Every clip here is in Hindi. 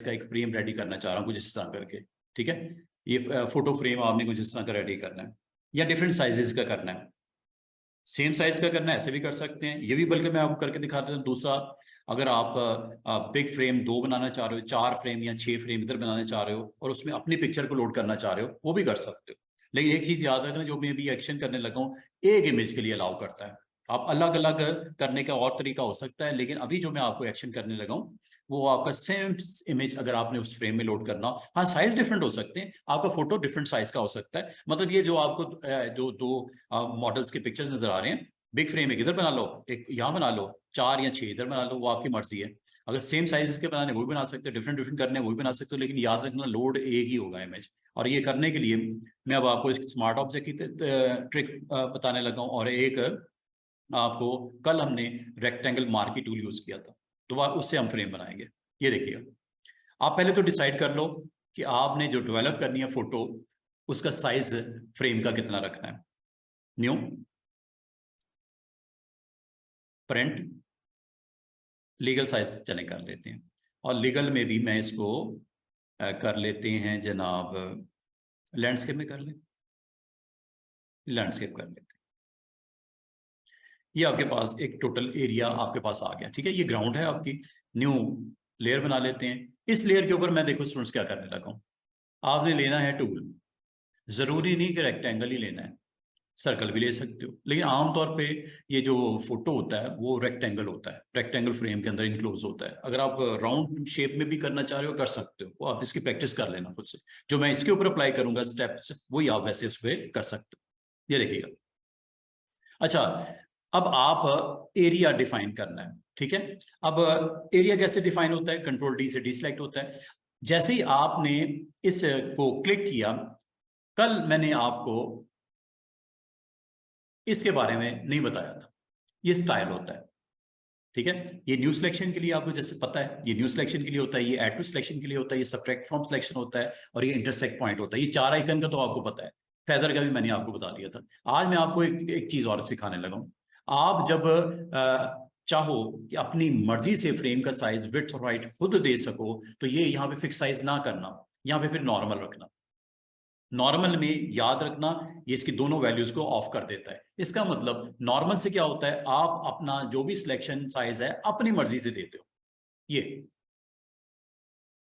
का एक फ्रेम रेडी करना चाह रहा हूँ कुछ इस तरह करके, ठीक है। ये फोटो फ्रेम आपने कुछ इस तरह का रेडी करना है, या डिफरेंट साइजेस का करना है, सेम साइज का करना है, ऐसे भी कर सकते हैं। ये भी बल्कि मैं आपको करके दिखाता हूँ। दूसरा, अगर आप बिग फ्रेम 2 बनाना चाह रहे हो, 4 फ्रेम या 6 फ्रेम इधर बनाना चाह रहे हो और उसमें अपनी पिक्चर को लोड करना चाह रहे हो, वो भी कर सकते हो। लेकिन एक चीज याद रखना, जो मैं भी एक्शन करने लगा हूँ एक इमेज के लिए अलाउ करता है। आप अलग अलग करने का और तरीका हो सकता है, लेकिन अभी जो मैं आपको एक्शन करने लगा हूँ वो आपका सेम इमेज अगर आपने उस फ्रेम में लोड करना हो, हाँ साइज डिफरेंट हो सकते हैं, आपका फोटो डिफरेंट साइज का हो सकता है। मतलब ये जो आपको जो दो मॉडल्स के पिक्चर्स नजर आ रहे हैं, बिग फ्रेम एक इधर बना लो, एक यहाँ बना लो, 4 या 6 इधर बना लो, वो आपकी मर्जी है। अगर सेम साइज के बनाने वो भी बना सकते हो, डिफरेंट डिफरेंट करने वो भी बना सकते हो, लेकिन याद रखना लोड एक ही होगा इमेज। और ये करने के लिए मैं अब आपको इस स्मार्ट ऑब्जेक्ट की ट्रिक बताने लगा हूँ, और एक आपको कल हमने रेक्टेंगल मार्की टूल यूज किया था, दोबारा उससे हम फ्रेम बनाएंगे। ये देखिएगा, आप पहले तो डिसाइड कर लो कि आपने जो डेवलप करनी है फोटो, उसका साइज फ्रेम का कितना रखना है। न्यू, प्रिंट, लीगल साइज चले कर लेते हैं, और लीगल में भी मैं इसको कर लेते हैं जनाब, लैंडस्केप में कर लेते, लैंडस्केप कर लेते हैं। ये आपके पास एक टोटल एरिया आपके पास आ गया, ठीक है। ये ग्राउंड है आपकी। न्यू लेयर बना लेते हैं। इस लेयर के ऊपर मैं देखो स्टूडेंट्स क्या करने लगा हूँ, आपने लेना है टूल। जरूरी नहीं कि रेक्टेंगल ही लेना है, सर्कल भी ले सकते हो, लेकिन आमतौर पे ये जो फोटो होता है वो रेक्टेंगल होता है, रेक्टेंगल फ्रेम के अंदर इनक्लोज होता है। अगर आप राउंड शेप में भी करना चाह रहे हो कर सकते हो, वो आप इसकी प्रैक्टिस कर लेना खुद से। जो मैं इसके ऊपर अप्लाई करूंगा स्टेप्स, वही आप वैसे उस पर कर सकते हो। ये देखिएगा। अच्छा, अब आप एरिया डिफाइन करना है, ठीक है। अब एरिया कैसे डिफाइन होता है, कंट्रोल डी से डीसेलेक्ट होता है। जैसे ही आपने इस को क्लिक किया, कल मैंने आपको इसके बारे में नहीं बताया था, ये स्टाइल होता है, ठीक है। ये न्यू सिलेक्शन के लिए आपको जैसे पता है, ये न्यू सिलेक्शन के लिए होता है, ये ऐड टू सिलेक्शन के लिए होता है, ये सबट्रैक्ट फ्रॉम सिलेक्शन होता है, और ये इंटरसेक्ट पॉइंट होता है। ये 4 आइकन का तो आपको पता है, फेदर का भी मैंने आपको बता दिया था। आज मैं आपको एक चीज और सिखाने लगा हूं। आप जब चाहो कि अपनी मर्जी से फ्रेम का साइज विड्थ और हाइट खुद दे सको, तो ये यहाँ पे फिक्स साइज ना करना, यहाँ पे फिर नॉर्मल रखना। नॉर्मल में याद रखना, ये इसकी दोनों वैल्यूज को ऑफ कर देता है। इसका मतलब नॉर्मल से क्या होता है, आप अपना जो भी सिलेक्शन साइज है अपनी मर्जी से देते हो। ये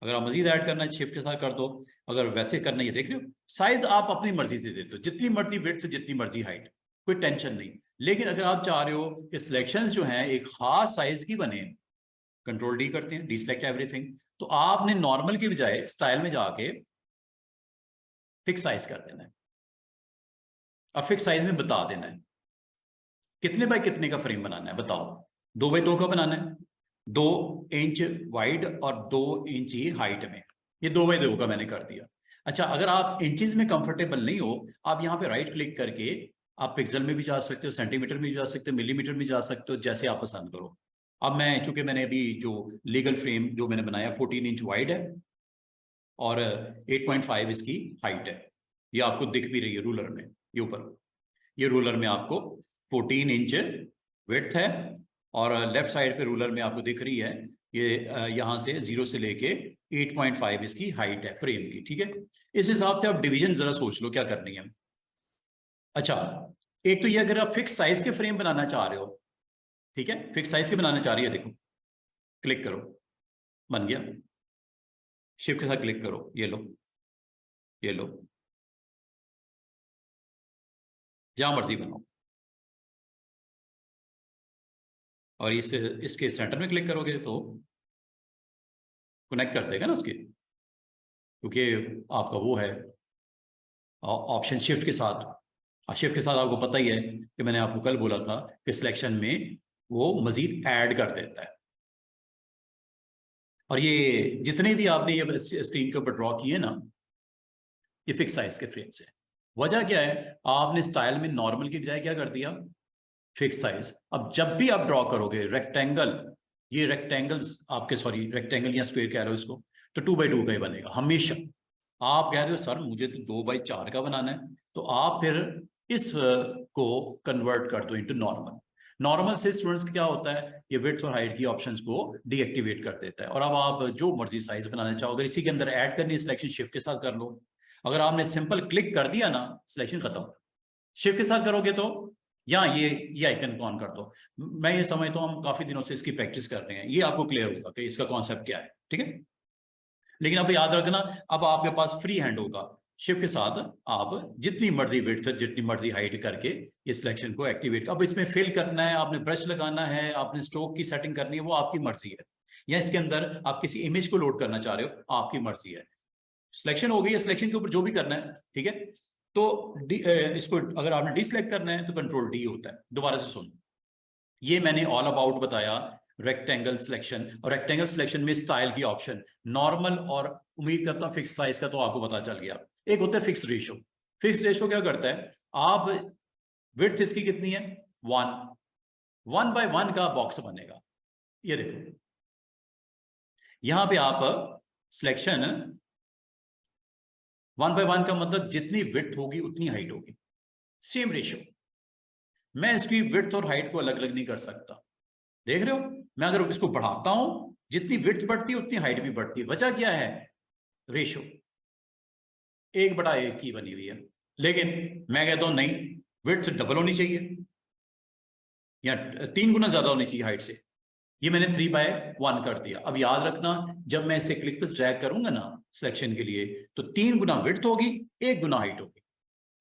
अगर आप मजीद ऐड करना है शिफ्ट के साथ कर दो, अगर वैसे करना है, ये देख रहे हो साइज आप अपनी मर्जी से देते हो, जितनी मर्जी विड्थ, जितनी मर्जी हाइट, कोई टेंशन नहीं। लेकिन अगर आप चाह रहे हो कि सिलेक्शंस जो हैं एक खास साइज की बने, कंट्रोल डी करते हैं, डीसेलेक्ट एवरीथिंग, तो आपने नॉर्मल की बजाय स्टाइल में जाके फिक्स साइज कर देना है, और फिक्स साइज में बता देना है कितने बाय कितने का फ्रेम बनाना है। बताओ, 2 बाय 2 का बनाना है, 2 इंच वाइड और 2 इंच ही हाइट में, ये 2 बाय 2 का मैंने कर दिया। अच्छा, अगर आप इंचेस में कंफर्टेबल नहीं हो, आप यहाँ पे राइट क्लिक करके आप पिक्सल में भी जा सकते हो, सेंटीमीटर में भी जा सकते हो, मिलीमीटर में जा सकते हो, जैसे आप पसंद करो। अब मैं, चूंकि मैंने अभी जो लीगल फ्रेम जो मैंने बनाया 14 इंच वाइड है और 8.5 इसकी हाइट है, ये आपको दिख भी रही है रूलर में, ये ऊपर ये रूलर में आपको 14 इंच विड्थ है, और लेफ्ट साइड पे रूलर में आपको दिख रही है ये यहां से 0 से लेके 8.5 इसकी हाइट है फ्रेम की, ठीक है। इस हिसाब से आप डिवीजन जरा सोच लो क्या करनी है। अच्छा, एक तो ये अगर आप फिक्स साइज के फ्रेम बनाना चाह रहे हो, ठीक है, फिक्स साइज के बनाना चाह रही है, देखो क्लिक करो, बन गया। शिफ्ट के साथ क्लिक करो, ये लो, ये लो, जहां मर्जी बनाओ, और इसके सेंटर में क्लिक करोगे तो कनेक्ट कर देगा ना उसके, क्योंकि आपका वो है ऑप्शन शिफ्ट के साथ। शिफ्ट के साथ आपको पता ही है कि मैंने आपको कल बोला था कि सिलेक्शन में वो मजीद ऐड कर देता है। और ये जितने भी आपने ये स्क्रीन के ऊपर ड्रॉ किए ना, ये फिक्स साइज के फ्रेम से। वजह क्या है, आपने स्टाइल में नॉर्मल की बजाय क्या कर दिया, फिक्स साइज। अब जब भी आप ड्रॉ करोगे रेक्टेंगल, ये रेक्टेंगल्स आपके, सॉरी रेक्टेंगल या स्क्वायर कह रहे हो इसको, तो 2 बाय 2 का ही बनेगा हमेशा। आप कह रहे हो सर मुझे तो 2 बाय 4 का बनाना है, तो आप फिर इस को कन्वर्ट कर दो इनटू नॉर्मल। नॉर्मल से स्टूडेंट्स क्या होता है, ये विड्थ और हाइट की ऑप्शंस को डीएक्टिवेट कर देता है, और अब आप जो मर्जी साइज बनाना चाहो, अगर इसी के अंदर ऐड करनी है सिलेक्शन शिफ्ट के साथ कर लो। अगर आपने सिंपल क्लिक कर दिया ना, सिलेक्शन खत्म। शिफ्ट के साथ करोगे तो यहाँ ये आइकन ऑन कर दो। मैं ये समझता हूँ हम काफी दिनों से इसकी प्रैक्टिस कर रहे हैं, ये आपको क्लियर होगा कि इसका कॉन्सेप्ट क्या है, ठीक है। लेकिन अब याद रखना, अब आपके पास फ्री हैंड होगा, शिफ्ट के साथ आप जितनी मर्जी विड्थ जितनी मर्जी हाइट करके ये सिलेक्शन को एक्टिवेट, अब इसमें फिल करना है, आपने ब्रश लगाना है, आपने स्ट्रोक की सेटिंग करनी है, वो आपकी मर्जी है। या इसके अंदर आप किसी इमेज को लोड करना चाह रहे हो, आपकी मर्जी है। सिलेक्शन हो गई है, सिलेक्शन के ऊपर जो भी करना है, ठीक है। तो इसको अगर आपने डिसलेक्ट करना है तो कंट्रोल डी होता है। दोबारा से सुन, ये मैंने ऑल अबाउट बताया रेक्टेंगल सिलेक्शन, और रेक्टेंगल सिलेक्शन में स्टाइल की ऑप्शन नॉर्मल, और उम्मीद करता हूं फिक्स साइज का तो आपको पता चल गया। एक होता है फिक्स रेशो। फिक्स रेशो क्या करता है, आप विड्थ इसकी कितनी है 1 बाय 1 का बॉक्स बनेगा। ये देखो यहां पे आप सिलेक्शन 1 बाय 1 का मतलब जितनी विड्थ होगी उतनी हाइट होगी, सेम रेशो। मैं इसकी विड्थ और हाइट को अलग अलग नहीं कर सकता, देख रहे हो। मैं अगर इसको बढ़ाता हूं, जितनी विड्थ बढ़ती है उतनी हाइट भी बढ़ती है। वजह क्या है, रेशो 1/1 की बनी हुई है। लेकिन मैं कहता हूं नहीं, विड्थ डबल होनी चाहिए या 3 गुना ज्यादा होनी चाहिए हाइट से। ये मैंने 3/1 कर दिया। अब याद रखना, जब मैं इसे क्लिक पर ड्रैग करूंगा ना सिलेक्शन के लिए, तो 3 गुना विड्थ होगी, 1 गुना हाइट होगी।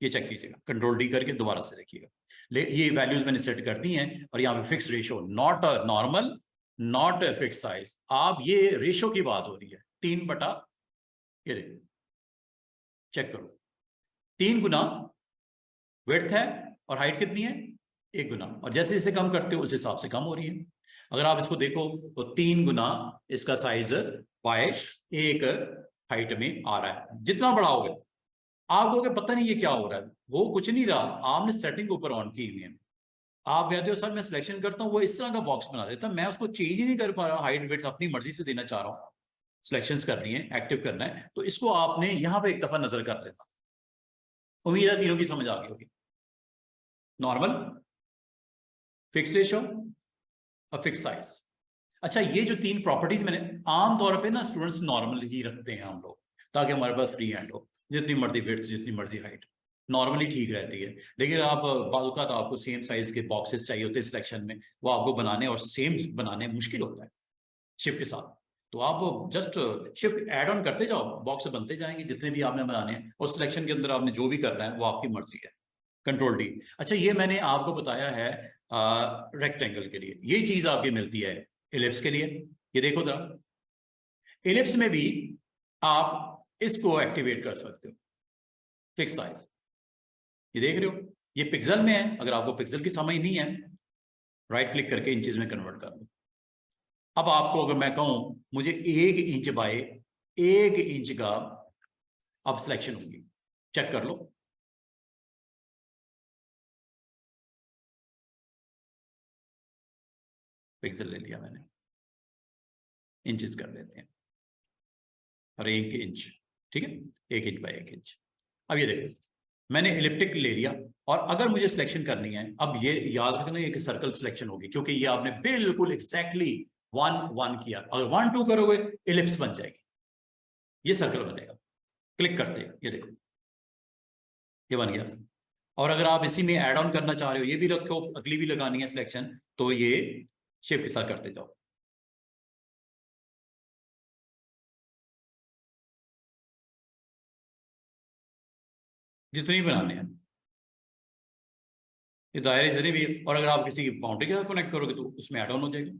ये चेक कीजिएगा, कंट्रोल डी करके दोबारा से देखिएगा। ये वैल्यूज मैंने सेट कर दी हैं, और यहाँ पे fix ratio, not normal, not fix size. आप ये रेशो की बात हो रही है 3/, ये देखो चेक करो, 3 गुना विड्थ है और हाइट कितनी है 1 गुना, और जैसे जैसे कम करते हो उस हिसाब से कम हो रही है। अगर आप इसको देखो तो 3 गुना इसका साइज बाय 1 हाइट में आ रहा है। जितना बढ़ाओगे आप कहोगे पता नहीं ये क्या हो रहा है, वो कुछ नहीं रहा, आपने सेटिंग ऊपर ऑन की हुई है। आप कहते हो सर मैं सिलेक्शन करता हूँ वो इस तरह का बॉक्स बना देता, मैं उसको चेंज ही नहीं कर पा रहा, हाइट विड्थ अपनी मर्जी से देना चाह रहा हूँ। सिलेक्शंस करनी है, एक्टिव करना है, तो इसको आपने यहां पे एक दफा नजर कर लेना। उम्मीद है तीनों की समझ आ गई होगी। नॉर्मल, फिक्स रेशो और फिक्स साइज। अच्छा, ये जो 3 प्रॉपर्टीज मैंने आमतौर पे ना स्टूडेंट्स नॉर्मल ही रखते हैं हम लोग, ताकि हमारे पास फ्री हैंड हो, जितनी मर्जी विड्थ जितनी मर्जी हाइट नॉर्मली ठीक रहती है। लेकिन आप बाज़ आपको सेम साइज के बॉक्सेस चाहिए होते हैं सिलेक्शन में, वो आपको बनाने और सेम बनाने मुश्किल होता है शिफ्ट के साथ। तो आप जस्ट शिफ्ट ऐड ऑन करते जाओ, बॉक्स बनते जाएंगे जितने भी आपने बनाने हैं, और सिलेक्शन के अंदर आपने जो भी करना है वो आपकी मर्जी है। Control D. अच्छा, ये मैंने आपको बताया है रेक्टेंगल के लिए। ये चीज आपकी मिलती है इलिप्स के लिए। ये देखो जरा, इलिप्स में भी आप इसको एक्टिवेट कर सकते हो, फिक्स साइज। ये देख रहे हो, ये पिक्सल में है, अगर आपको पिक्सल की समझ नहीं है, राइट क्लिक करके इंचेस में कन्वर्ट कर लो। अब आपको अगर मैं कहूं मुझे 1 इंच बाय 1 इंच का अब सिलेक्शन होगी, चेक कर लो। पिक्सल ले लिया मैंने, इंचेस कर लेते हैं, और 1 इंच, ठीक है, 1 इंच बाय 1 इंच। अब ये देखो मैंने इलिप्टिक ले लिया, और अगर मुझे सिलेक्शन करनी है, अब ये याद रखना ये कि सर्कल सिलेक्शन होगी, क्योंकि ये आपने बिल्कुल एग्जैक्टली 1 1 किया। अगर 1 2 करोगे इलिप्स बन जाएगी, ये सर्कल बनेगा। क्लिक करते हैं, ये देखो ये बन गया। और अगर आप इसी में ऐड ऑन करना चाह रहे हो, ये भी रखो, अगली भी लगानी है सिलेक्शन, तो ये शिफ्ट के साथ करते जाओ। जितनी बनाने हैं ये दायरे जितने भी, और अगर आप किसी बाउंड्री के साथ कनेक्ट करोगे तो उसमें ऐड ऑन हो जाएगा।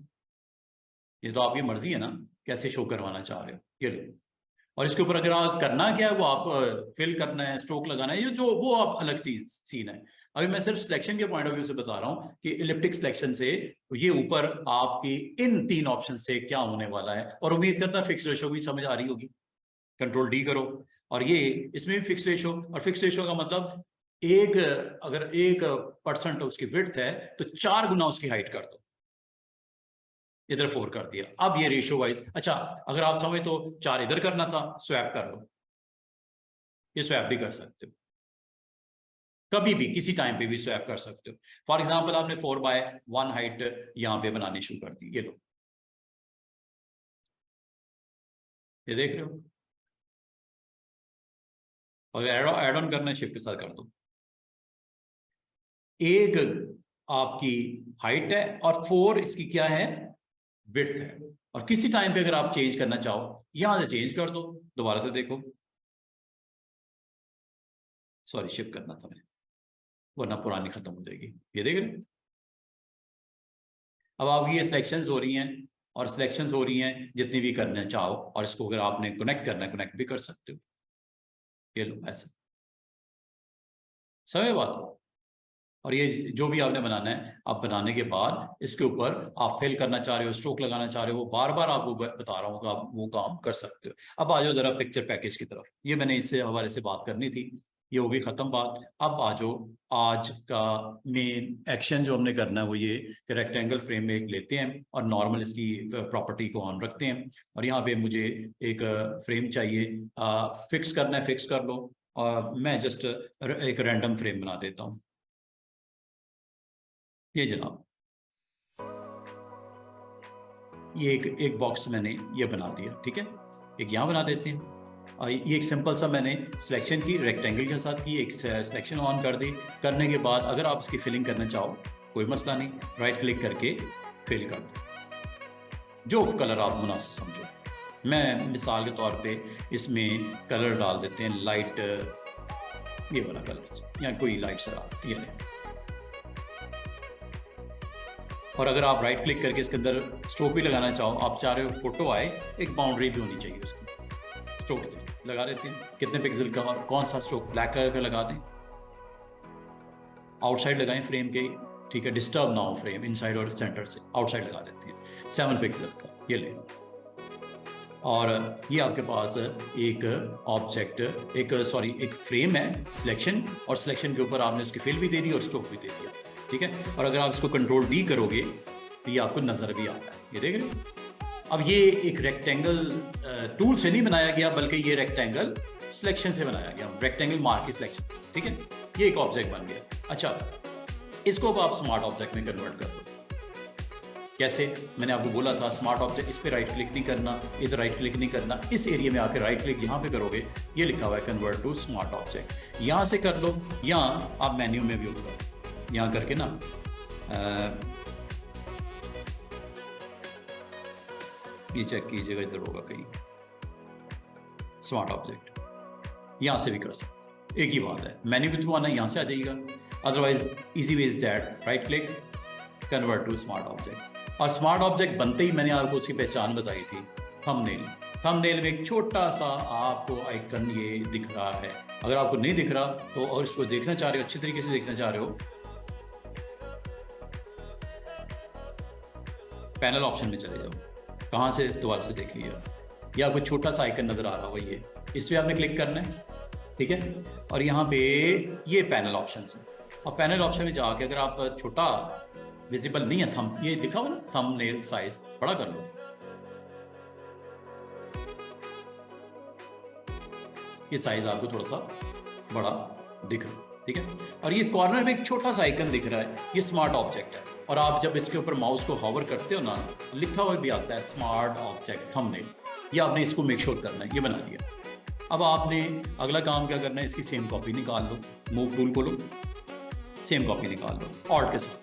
ये तो आपकी मर्जी है ना कैसे शो करवाना चाह रहे हो, ये लो। और इसके ऊपर अगर आप करना क्या है, वो आप फिल करना है, स्ट्रोक लगाना है, ये जो वो आप अलग सीन है। अभी मैं सिर्फ सिलेक्शन के पॉइंट ऑफ व्यू से बता रहा हूं कि इलिप्टिक सिलेक्शन से ये ऊपर आपकी इन 3 ऑप्शन से क्या होने वाला है, और उम्मीद करता है फिक्स रेशो भी समझ आ रही होगी। कंट्रोल डी करो, और ये इसमें भी फिक्स रेशो, और फिक्स रेशो का मतलब अगर 1% उसकी विड्थ है तो 4 गुना उसकी हाइट कर दो, इधर 4 कर दिया। अब ये रेशियो वाइज, अच्छा अगर आप समझ तो 4 इधर करना था, स्वैप कर लो, ये स्वैप भी कर सकते हो। कभी भी किसी टाइम पे भी स्वैप कर सकते हो। फॉर एग्जांपल आपने 4x1 हाइट यहाँ पे बनानी शुरू कर दी, ये लो, ये देख रहे हो, और ऐड ऑन करना है शिफ्ट के साथ कर दो। एक आपकी हाइट है और 4 इसकी क्या है, विड्थ है। और किसी टाइम पे अगर आप चेंज करना चाहो यहां से चेंज कर दो, दोबारा से देखो, सॉरी शिफ्ट करना था मैंने, वरना पुरानी खत्म हो जाएगी। ये देख रहे हो, अब आप ये सिलेक्शंस हो रही हैं और सिलेक्शंस हो रही हैं जितनी भी करना चाहो, और इसको अगर आपने कनेक्ट करना है कनेक्ट भी कर सकते हो। ये लो ऐसे, समझ बात को। और ये जो भी आपने बनाना है, आप बनाने के बाद इसके ऊपर आप फिल करना चाह रहे हो, स्ट्रोक लगाना चाह रहे हो, बार बार आपको बता रहा हूँ कि आप वो काम कर सकते हो। अब आ जाओ जरा पिक्चर पैकेज की तरफ, ये मैंने इससे हवाले से बात करनी थी, ये होगी खत्म बात। अब आ जाओ, आज का मेन एक्शन जो हमने करना है वो ये कि रेक्टेंगल फ्रेम में एक लेते हैं और नॉर्मल इसकी प्रॉपर्टी को ऑन रखते हैं। और यहाँ पे मुझे एक फ्रेम चाहिए, फिक्स करना है, फिक्स कर लो। और मैं जस्ट एक रैंडम फ्रेम बना देता हूँ, ये जनाब, ये एक बॉक्स मैंने ये बना दिया, ठीक है। एक यहाँ बना देते हैं, और ये एक सिंपल सा मैंने सिलेक्शन की रेक्टेंगल के साथ की, एक सिलेक्शन ऑन कर दी। करने के बाद अगर आप इसकी फिलिंग करना चाहो कोई मसला नहीं, राइट क्लिक करके फिल कर दो जो कलर आप मुनासिब समझो। मैं मिसाल के तौर पे इसमें कलर डाल देते हैं लाइट, ये वाला कलर या कोई लाइट सा डाल देते हैं। और अगर आप राइट क्लिक करके इसके अंदर स्ट्रोक भी लगाना चाहो, आप चाह रहे हो फोटो आए, एक बाउंड्री भी होनी चाहिए उसकी, स्ट्रोक लगा देते हैं। कितने पिक्सल का और कौन सा स्ट्रोक, ब्लैक कलर का लगा दें, आउटसाइड लगाएं फ्रेम के, ठीक है, डिस्टर्ब ना हो फ्रेम, इनसाइड और सेंटर से आउटसाइड लगा देते हैं 7 पिक्सल का, ये ले। और ये आपके पास एक ऑब्जेक्ट, एक फ्रेम है सिलेक्शन, और सिलेक्शन के ऊपर आपने उसकी फिल भी दे दी और स्ट्रोक भी दे दिया, ठीक है। और अगर आप इसको कंट्रोल डी करोगे तो ये आपको नजर भी आता है, ये देख रहे हो। अब ये एक रेक्टेंगल टूल से नहीं बनाया गया, बल्कि ये रेक्टेंगल सिलेक्शन से बनाया गया, रेक्टेंगल मार्क सिलेक्शन से, ठीक है। ये एक ऑब्जेक्ट बन गया। अच्छा, इसको अब आप स्मार्ट ऑब्जेक्ट में कन्वर्ट कर दो। कैसे, मैंने आपको बोला था स्मार्ट ऑब्जेक्ट, इस पर राइट क्लिक नहीं करना, इधर राइट क्लिक नहीं करना, इस एरिया में आकर राइट क्लिक यहाँ पे करोगे, ये लिखा हुआ है कन्वर्ट टू स्मार्ट ऑब्जेक्ट, यहाँ से कर लो, या आप मेन्यू में भी होगा, यहाँ करके ना ये चेक कीजिएगा, इधर होगा कहीं स्मार्ट ऑब्जेक्ट, यहाँ से भी कर सकते, एक ही बात है, मेन्यू के थ्रू आना, यहाँ से आ जाइएगा। Otherwise easy way is that, right click, convert to smart object. और स्मार्ट ऑब्जेक्ट बनते ही मैंने आपको उसकी पहचान बताई थी, थंबनेल। थंबनेल में एक छोटा सा आपको आइकन ये दिख रहा है, अगर आपको नहीं दिख रहा तो, और इसको देखना चाह रहे हो, अच्छी तरीके से देखना चाह रहे हो, पैनल ऑप्शन में चले जाओ, कहाँ से दोबारा से देख लिया, या कोई छोटा सा आइकन नजर आ रहा हो, ये इस पर आपने क्लिक करना है, ठीक है। और यहाँ पे ये पैनल ऑप्शन है, और पैनल ऑप्शन में जाके अगर आप छोटा विजिबल नहीं है थंब, ये दिखा हो ना थंबनेल साइज, बड़ा कर लो, ये साइज आपको थोड़ा सा बड़ा दिख रहा है, ठीक है। और ये कॉर्नर में एक छोटा सा आइकन दिख रहा है, ये स्मार्ट ऑब्जेक्ट है, और आप जब इसके ऊपर माउस को हॉवर करते हो ना, लिखा हुआ भी आता है स्मार्ट ऑब्जेक्ट थंबनेल, ये आपने इसको मेक श्योर करना है, ये बना दिया। अब आपने अगला काम क्या करना है, इसकी सेम कॉपी निकाल लो, मूव टूल को लो, सेम कॉपी निकाल लो ऑल्ट के साथ,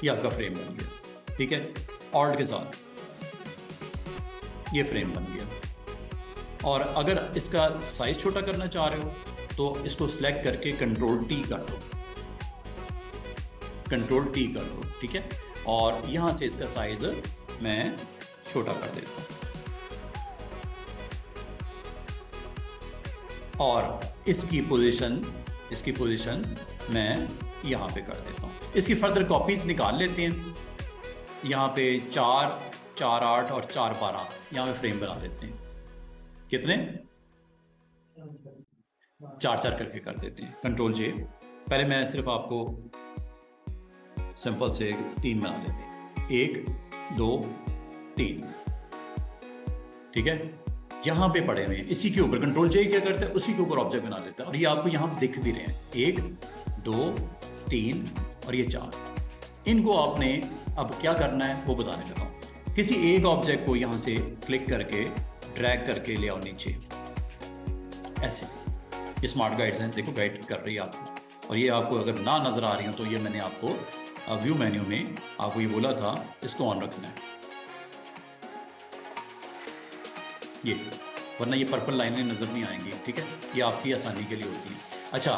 ये आपका फ्रेम बन गया, ठीक है। ऑल्ट के साथ ये फ्रेम बन गया। और अगर इसका साइज छोटा करना चाह रहे हो तो इसको सिलेक्ट करके कंट्रोल टी कर लो, कंट्रोल टी कर लो, ठीक है। और यहां से इसका साइज मैं छोटा कर देता हूं, और इसकी पोजीशन मैं यहां पे कर देता हूं। इसकी फर्दर कॉपीज निकाल लेते हैं, यहाँ पे 4, 4, 8 और 4, 12 यहाँ पे फ्रेम बना देते हैं, कितने 4, 4 करके कर देते हैं, कंट्रोल जे। पहले मैं सिर्फ आपको सिंपल से 3 बना देते हैं, 1, 2, 3, ठीक है। यहाँ पे पड़े हुए हैं, इसी के ऊपर कंट्रोल जे क्या करते हैं, उसी के ऊपर ऑब्जेक्ट बना लेता है। और ये आपको यहाँ दिख भी रहे हैं, 1 2 3 और ये 4। इनको आपने अब क्या करना है वो बताने लगा हूँ। किसी एक ऑब्जेक्ट को यहाँ से क्लिक करके ड्रैग करके ले आओ नीचे, ऐसे। ये स्मार्ट गाइड्स हैं, देखो गाइड कर रही है आपको। और ये आपको अगर ना नजर आ रही हो तो ये मैंने आपको व्यू मेन्यू में आपको ये बोला था, इसको ऑन रखना है ये, वरना ये पर्पल लाइनें नजर नहीं आएंगी, ठीक है। ये आपकी आसानी के लिए होती है। अच्छा,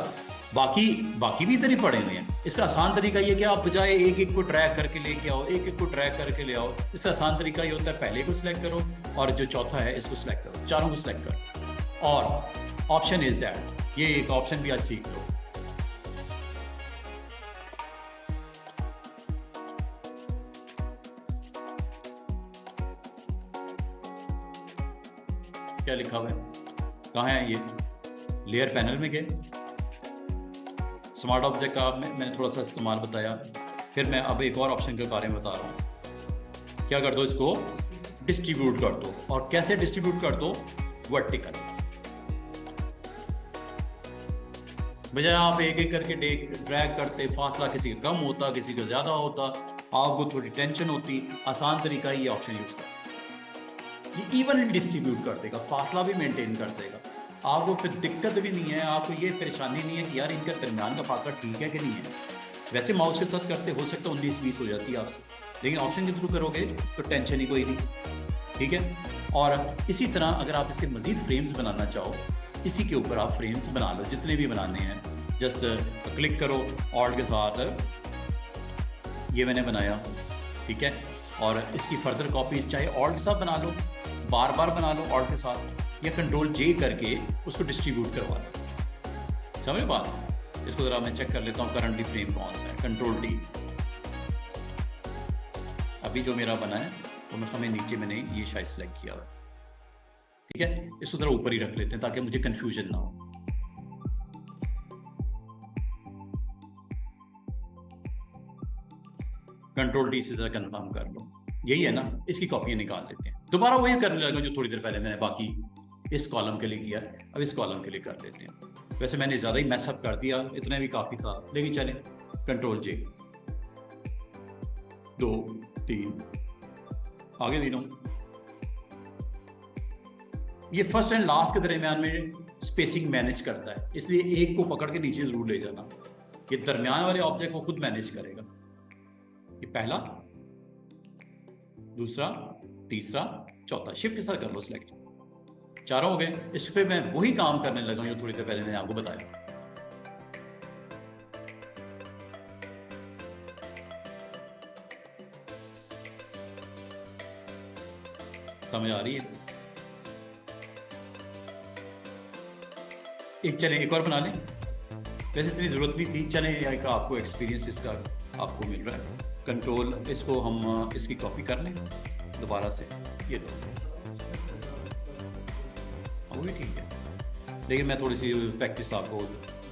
बाकी भी इधर ही पड़े हुए हैं। इसका आसान तरीका ये कि आप बजाय एक एक को ट्रैक करके लेके आओ, एक एक को ट्रैक करके ले आओ, इसका आसान तरीका ये होता है पहले को सिलेक्ट करो और जो चौथा है इसको सिलेक्ट करो, चारों को सिलेक्ट करो। और ऑप्शन इज दैट, ये एक ऑप्शन भी आज सीख लो। क्या लिखा हुआ है, कहाँ है ये? लेयर पैनल में गए, स्मार्ट ऑब्जेक्ट का मैंने थोड़ा सा इस्तेमाल बताया। फिर मैं अब एक और ऑप्शन के बारे में बता रहा हूँ। क्या कर दो, इसको डिस्ट्रीब्यूट कर दो। और कैसे डिस्ट्रीब्यूट कर दो? वर्टिकल। बजाय आप एक एक करके ड्रैग करते, फासला किसी का कम होता, किसी का ज्यादा होता, आपको थोड़ी टेंशन होती। आसान तरीका ये ऑप्शन यूज कर, ये इवनली डिस्ट्रीब्यूट कर देगा, फासला भी मेंटेन कर देगा, आपको फिर दिक्कत भी नहीं है, आपको ये परेशानी नहीं है कि यार इनका दरमियान का फासला ठीक है कि नहीं है। वैसे माउस के साथ करते हो सकता है 19-20 हो जाती है आपसे, लेकिन ऑप्शन के थ्रू करोगे तो टेंशन ही कोई नहीं, ठीक है। और इसी तरह अगर आप इसके मजीद फ्रेम्स बनाना चाहो, इसी के ऊपर आप फ्रेम्स बना लो, जितने भी बनाने हैं। जस्ट क्लिक करो ऑल्ट के साथ, ये मैंने बनाया, ठीक है। और इसकी फर्दर कॉपीज चाहे ऑल्ट के साथ बना लो, बार बार बना लो ऑल्ट के साथ, या कंट्रोल जे करके उसको डिस्ट्रीब्यूट करवा लो। समझ बात? इसको जरा मैं चेक कर लेता हूँ करंटली फ्रेम कौन सा है। कंट्रोल डी, अभी जो मेरा बना है वो मैं हमें नीचे मैंने ये शायद सेलेक्ट किया हुआ, ठीक है। इसको जरा ऊपर ही रख लेते हैं ताकि मुझे कंफ्यूजन ना हो। कंट्रोल डी से जरा कंफर्म कर लो, यही है ना। इसकी कॉपियां निकाल लेते हैं, दोबारा वही करने लगा जो थोड़ी देर पहले मैंने बाकी इस कॉलम के लिए किया। अब इस कॉलम के लिए कर लेते हैं। वैसे मैंने ज़्यादा ही मैसअप कर दिया, इतना भी काफ़ी था, लेकिन चले। कंट्रोल जे, 2 3 आगे तीनों। ये फर्स्ट एंड लास्ट के दरमियान में स्पेसिंग मैनेज करता है, इसलिए एक को पकड़ के नीचे जरूर ले जाना। ये दरमियान वाले ऑब्जेक्ट को खुद मैनेज करेगा। ये पहला, दूसरा, तीसरा, चौथा, शिफ्ट के साथ कर लो सिलेक्ट, चारों हो गए। इस पे मैं वही काम करने लगा जो थोड़ी देर पहले मैंने आपको बताया। समझ आ रही है? एक चले एक और बना लें, वैसे इतनी जरूरत नहीं थी। चले एक आपको एक्सपीरियंस इसका आपको मिल रहा है। कंट्रोल, इसको हम इसकी कॉपी कर लें दोबारा से, ये दो, वो भी ठीक है, लेकिन मैं थोड़ी सी प्रैक्टिस आपको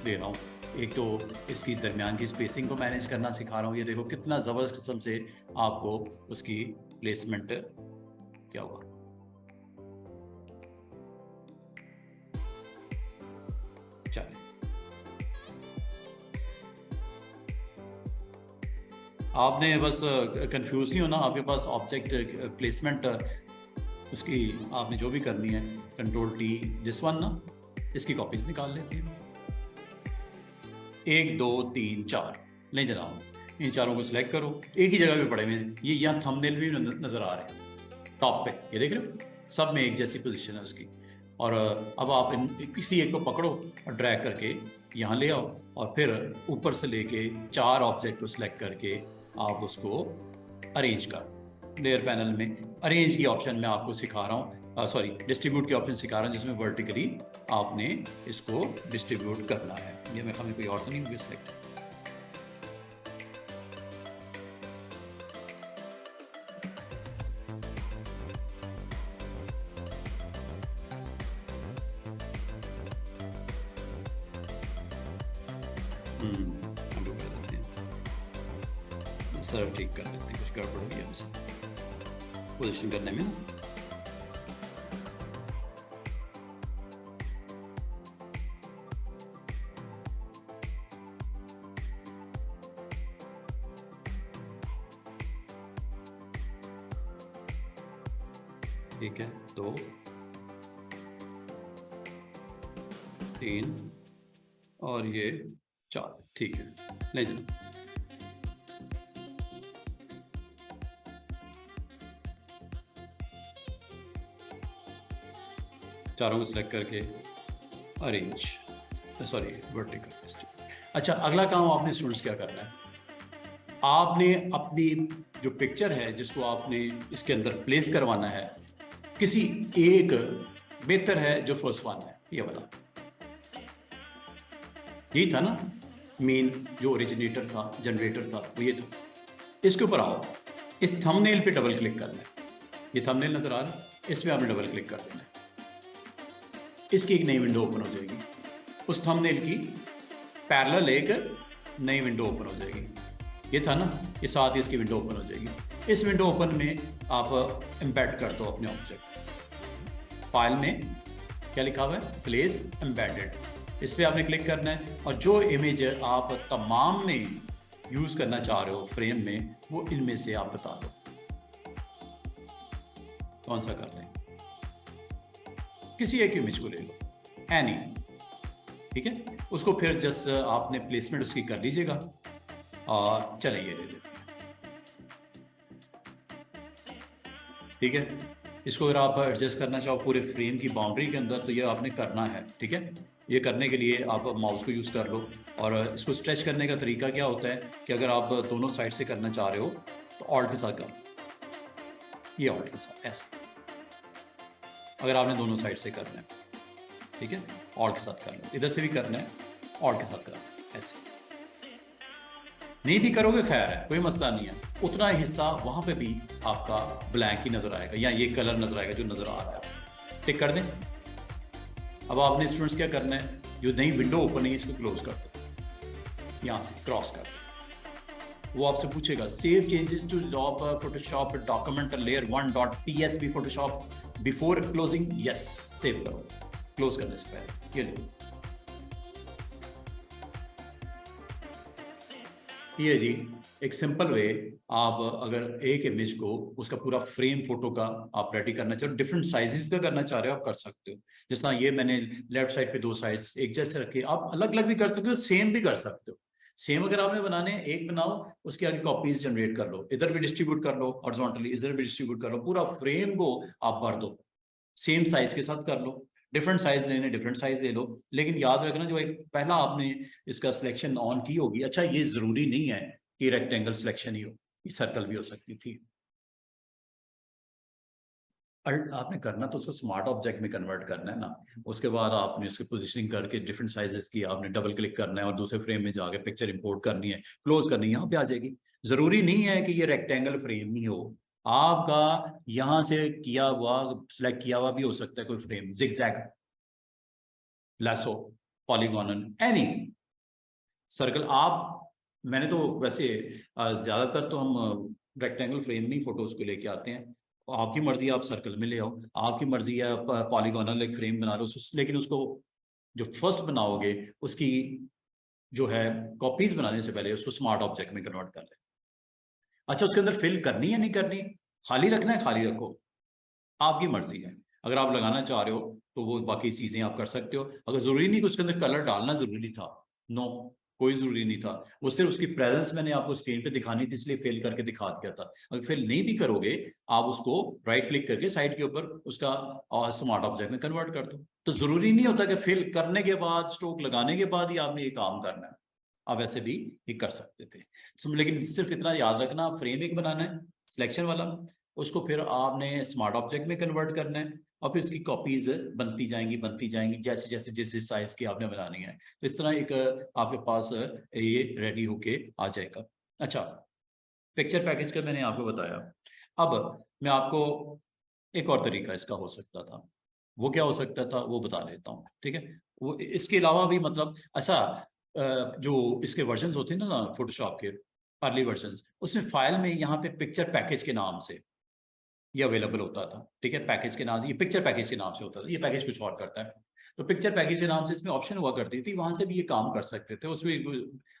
दे रहा हूँ। एक तो इसकी दरमियान की स्पेसिंग को मैनेज करना सिखा रहा हूँ। ये देखो कितना ज़बरदस्त किस्म से आपको उसकी प्लेसमेंट क्या हुआ। चलिए, आपने बस कंफ्यूज नहीं होना। आपके पास ऑब्जेक्ट प्लेसमेंट उसकी आपने जो भी करनी है, कंट्रोल टी, दिस वन ना, इसकी कॉपीज निकाल लेते हैं। 1 2 3 4 ले जनाब, इन चारों को सिलेक्ट करो, एक ही जगह पे पड़े हुए हैं। ये यहाँ थंबनेल भी नजर आ रहे हैं टॉप पे, ये देख रहे हो, सब में एक जैसी पोजीशन है उसकी। और अब आप किसी एक को पकड़ो और ड्रैग करके यहाँ ले आओ, और फिर ऊपर से लेके 4 ऑब्जेक्ट को सिलेक्ट करके आप उसको अरेंज कर। लेयर पैनल में अरेंज की ऑप्शन मैं आपको सिखा रहा हूँ, सॉरी डिस्ट्रीब्यूट की ऑप्शन सिखा रहा हूँ, जिसमें वर्टिकली आपने इसको डिस्ट्रीब्यूट करना है। ये मैं हमें कोई और तो नहीं होगी सिलेक्ट। हम लोग कर देते हैं, सर ठीक कर लेते हैं, कुछ गड़बड़ हो गया हमसे पोजीशन करने में। ठीक है, 2 3 और ये 4, ठीक है। ले जाओ, चारों को सिलेक्ट करके अरेंज, सॉरी वर्टिकल। अच्छा, अगला काम आपने स्टूडेंट्स क्या करना है, आपने अपनी जो पिक्चर है जिसको आपने इसके अंदर प्लेस करवाना है, किसी एक, बेहतर है जो फर्स्ट वन है, ये वाला, यही था ना मेन जो ओरिजिनेटर था, जनरेटर था, वो ये था। इसके ऊपर आओ, इस थंबनेल पे डबल क्लिक करना है, ये थंबनेल नजर आ रहा है, इसमें आपने डबल क्लिक कर देना है, इसकी एक नई विंडो ओपन हो जाएगी, उस थंबनेल की पैरेलल एक नई विंडो ओपन हो जाएगी। ये था ना, ये साथ ही इसकी विंडो ओपन हो जाएगी। इस विंडो ओपन में आप एम्बेड कर दो अपने ऑब्जेक्ट। फाइल में क्या लिखा हुआ है, प्लेस एम्बेडेड, इस पर आपने क्लिक करना है और जो इमेज आप तमाम में यूज करना चाह रहे हो फ्रेम में, वो इनमें से आप बता दो कौन सा कर रहे हैं। किसी एक इमेज को ले लो, एनी, ठीक है, उसको फिर जस्ट आपने प्लेसमेंट उसकी कर लीजिएगा और चले ये ले लेते हैं, ठीक है। इसको अगर आप एडजस्ट करना चाहो पूरे फ्रेम की बाउंड्री के अंदर, तो ये आपने करना है, ठीक है। ये करने के लिए आप माउस को यूज़ कर लो, और इसको स्ट्रेच करने का तरीका क्या होता है कि अगर आप दोनों साइड से करना चाह रहे हो तो ऑल्ट के साथ कर लो, ये ऑल्ट के साथ ऐसे, अगर आपने दोनों साइड से करना है, ठीक है, ऑल्ट के साथ कर लो, इधर से भी करना है, ऑल्ट के साथ करना है, ऐसे। नहीं भी करोगे खैर है, कोई मसला नहीं है, उतना हिस्सा वहां पे भी आपका ब्लैंक ही नजर आएगा, या ये कलर नजर आएगा जो नजर आ रहा है। टिक कर दें। अब आपने स्टूडेंट्स क्या करना है, जो नई विंडो ओपन है इसको क्लोज कर दो, यहां से क्रॉस कर दो। वो आपसे पूछेगा save changes to Photoshop document layer 1.psv Photoshop before closing, yes save करो, क्लोज करने से पहले ये लो, ये जी एक सिंपल वे। आप अगर एक इमेज को उसका पूरा फ्रेम फोटो का आप रेडी करना चाहो, डिफरेंट साइजेस का करना चाह रहे हो, आप कर सकते हो। जिस तरह ये मैंने लेफ्ट साइड पे 2 साइज एक जैसे रखे, आप अलग अलग भी कर सकते हो, सेम भी कर सकते हो। सेम अगर आपने बनाने एक बनाओ, उसके आगे कॉपीज जनरेट कर लो, इधर भी डिस्ट्रीब्यूट कर लो हॉरिजॉन्टली, इधर भी डिस्ट्रीब्यूट कर लो, पूरा फ्रेम को आप भर दो, सेम साइज के साथ कर लो। डिफरेंट साइज लेने डिफरेंट साइज ले लो, लेकिन याद रखना जो एक पहला आपने इसका सिलेक्शन ऑन की होगी। अच्छा, ये जरूरी नहीं है कि रेक्टेंगल सिलेक्शन ही हो, ये सर्कल भी हो सकती थी। आपने करना तो उसको स्मार्ट ऑब्जेक्ट में कन्वर्ट करना है ना, उसके बाद आपने इसकी पोजीशनिंग करके डिफरेंट साइजेस की आपने डबल क्लिक करना है और दूसरे फ्रेम में जाके पिक्चर इंपोर्ट करनी है, क्लोज करनी है, यहाँ पे आ जाएगी। जरूरी नहीं है कि ये रेक्टेंगल फ्रेम ही हो, आपका यहां से किया हुआ सिलेक्ट किया हुआ भी हो सकता है कोई frame, zigzag, lasso, polygonal, any circle. आप मैंने तो वैसे ज्यादातर तो हम रेक्टेंगल फ्रेम में फोटोज को लेके आते हैं, आपकी मर्जी आप सर्कल में ले आओ, आपकी मर्जी है पॉलीगोनल एक फ्रेम बना लो, लेकिन उसको जो फर्स्ट बनाओगे उसकी जो है कॉपीज बनाने से पहले उसको स्मार्ट ऑब्जेक्ट में कन्वर्ट कर ले। अच्छा, उसके अंदर फिल करनी है नहीं करनी, खाली रखना है खाली रखो, आपकी मर्जी है। अगर आप लगाना चाह रहे हो तो वो बाकी चीजें आप कर सकते हो। अगर जरूरी नहीं कि उसके अंदर कलर डालना जरूरी था, नो, कोई जरूरी नहीं था, वो सिर्फ उसकी प्रेजेंस मैंने आपको स्क्रीन पे दिखानी थी इसलिए फिल करके दिखा दिया था। अगर फिल नहीं भी करोगे, आप उसको राइट क्लिक करके साइड के ऊपर उसका स्मार्ट ऑब्जेक्ट में कन्वर्ट कर दो। तो जरूरी नहीं होता कि फिल करने के बाद स्ट्रोक लगाने के बाद ही आपने ये काम करना है, आप ऐसे भी ये कर सकते थे। लेकिन सिर्फ इतना याद रखना, फ्रेम एक बनाना है सिलेक्शन वाला, उसको फिर आपने स्मार्ट ऑब्जेक्ट में कन्वर्ट करना है और फिर उसकी कॉपीज बनती जाएंगी जैसे जैसे जिस साइज की आपने बनानी है। तो इस तरह एक आपके पास ये रेडी होके आ जाएगा। अच्छा, पिक्चर पैकेज का मैंने आपको बताया, अब मैं आपको एक और तरीका इसका हो सकता था, वो क्या हो सकता था वो बता देता हूँ, ठीक है। वो इसके अलावा भी मतलब ऐसा जो इसके वर्जन होते हैं ना फोटोशॉप के अर्ली वर्जन, उसमें फाइल में यहाँ पे पिक्चर पैकेज के नाम से ये अवेलेबल होता था, ठीक है। पैकेज के नाम, ये पिक्चर पैकेज के नाम से होता था, ये पैकेज कुछ और करता है। तो पिक्चर पैकेज के नाम से इसमें ऑप्शन हुआ करती थी, वहां से भी ये काम कर सकते थे। उसमें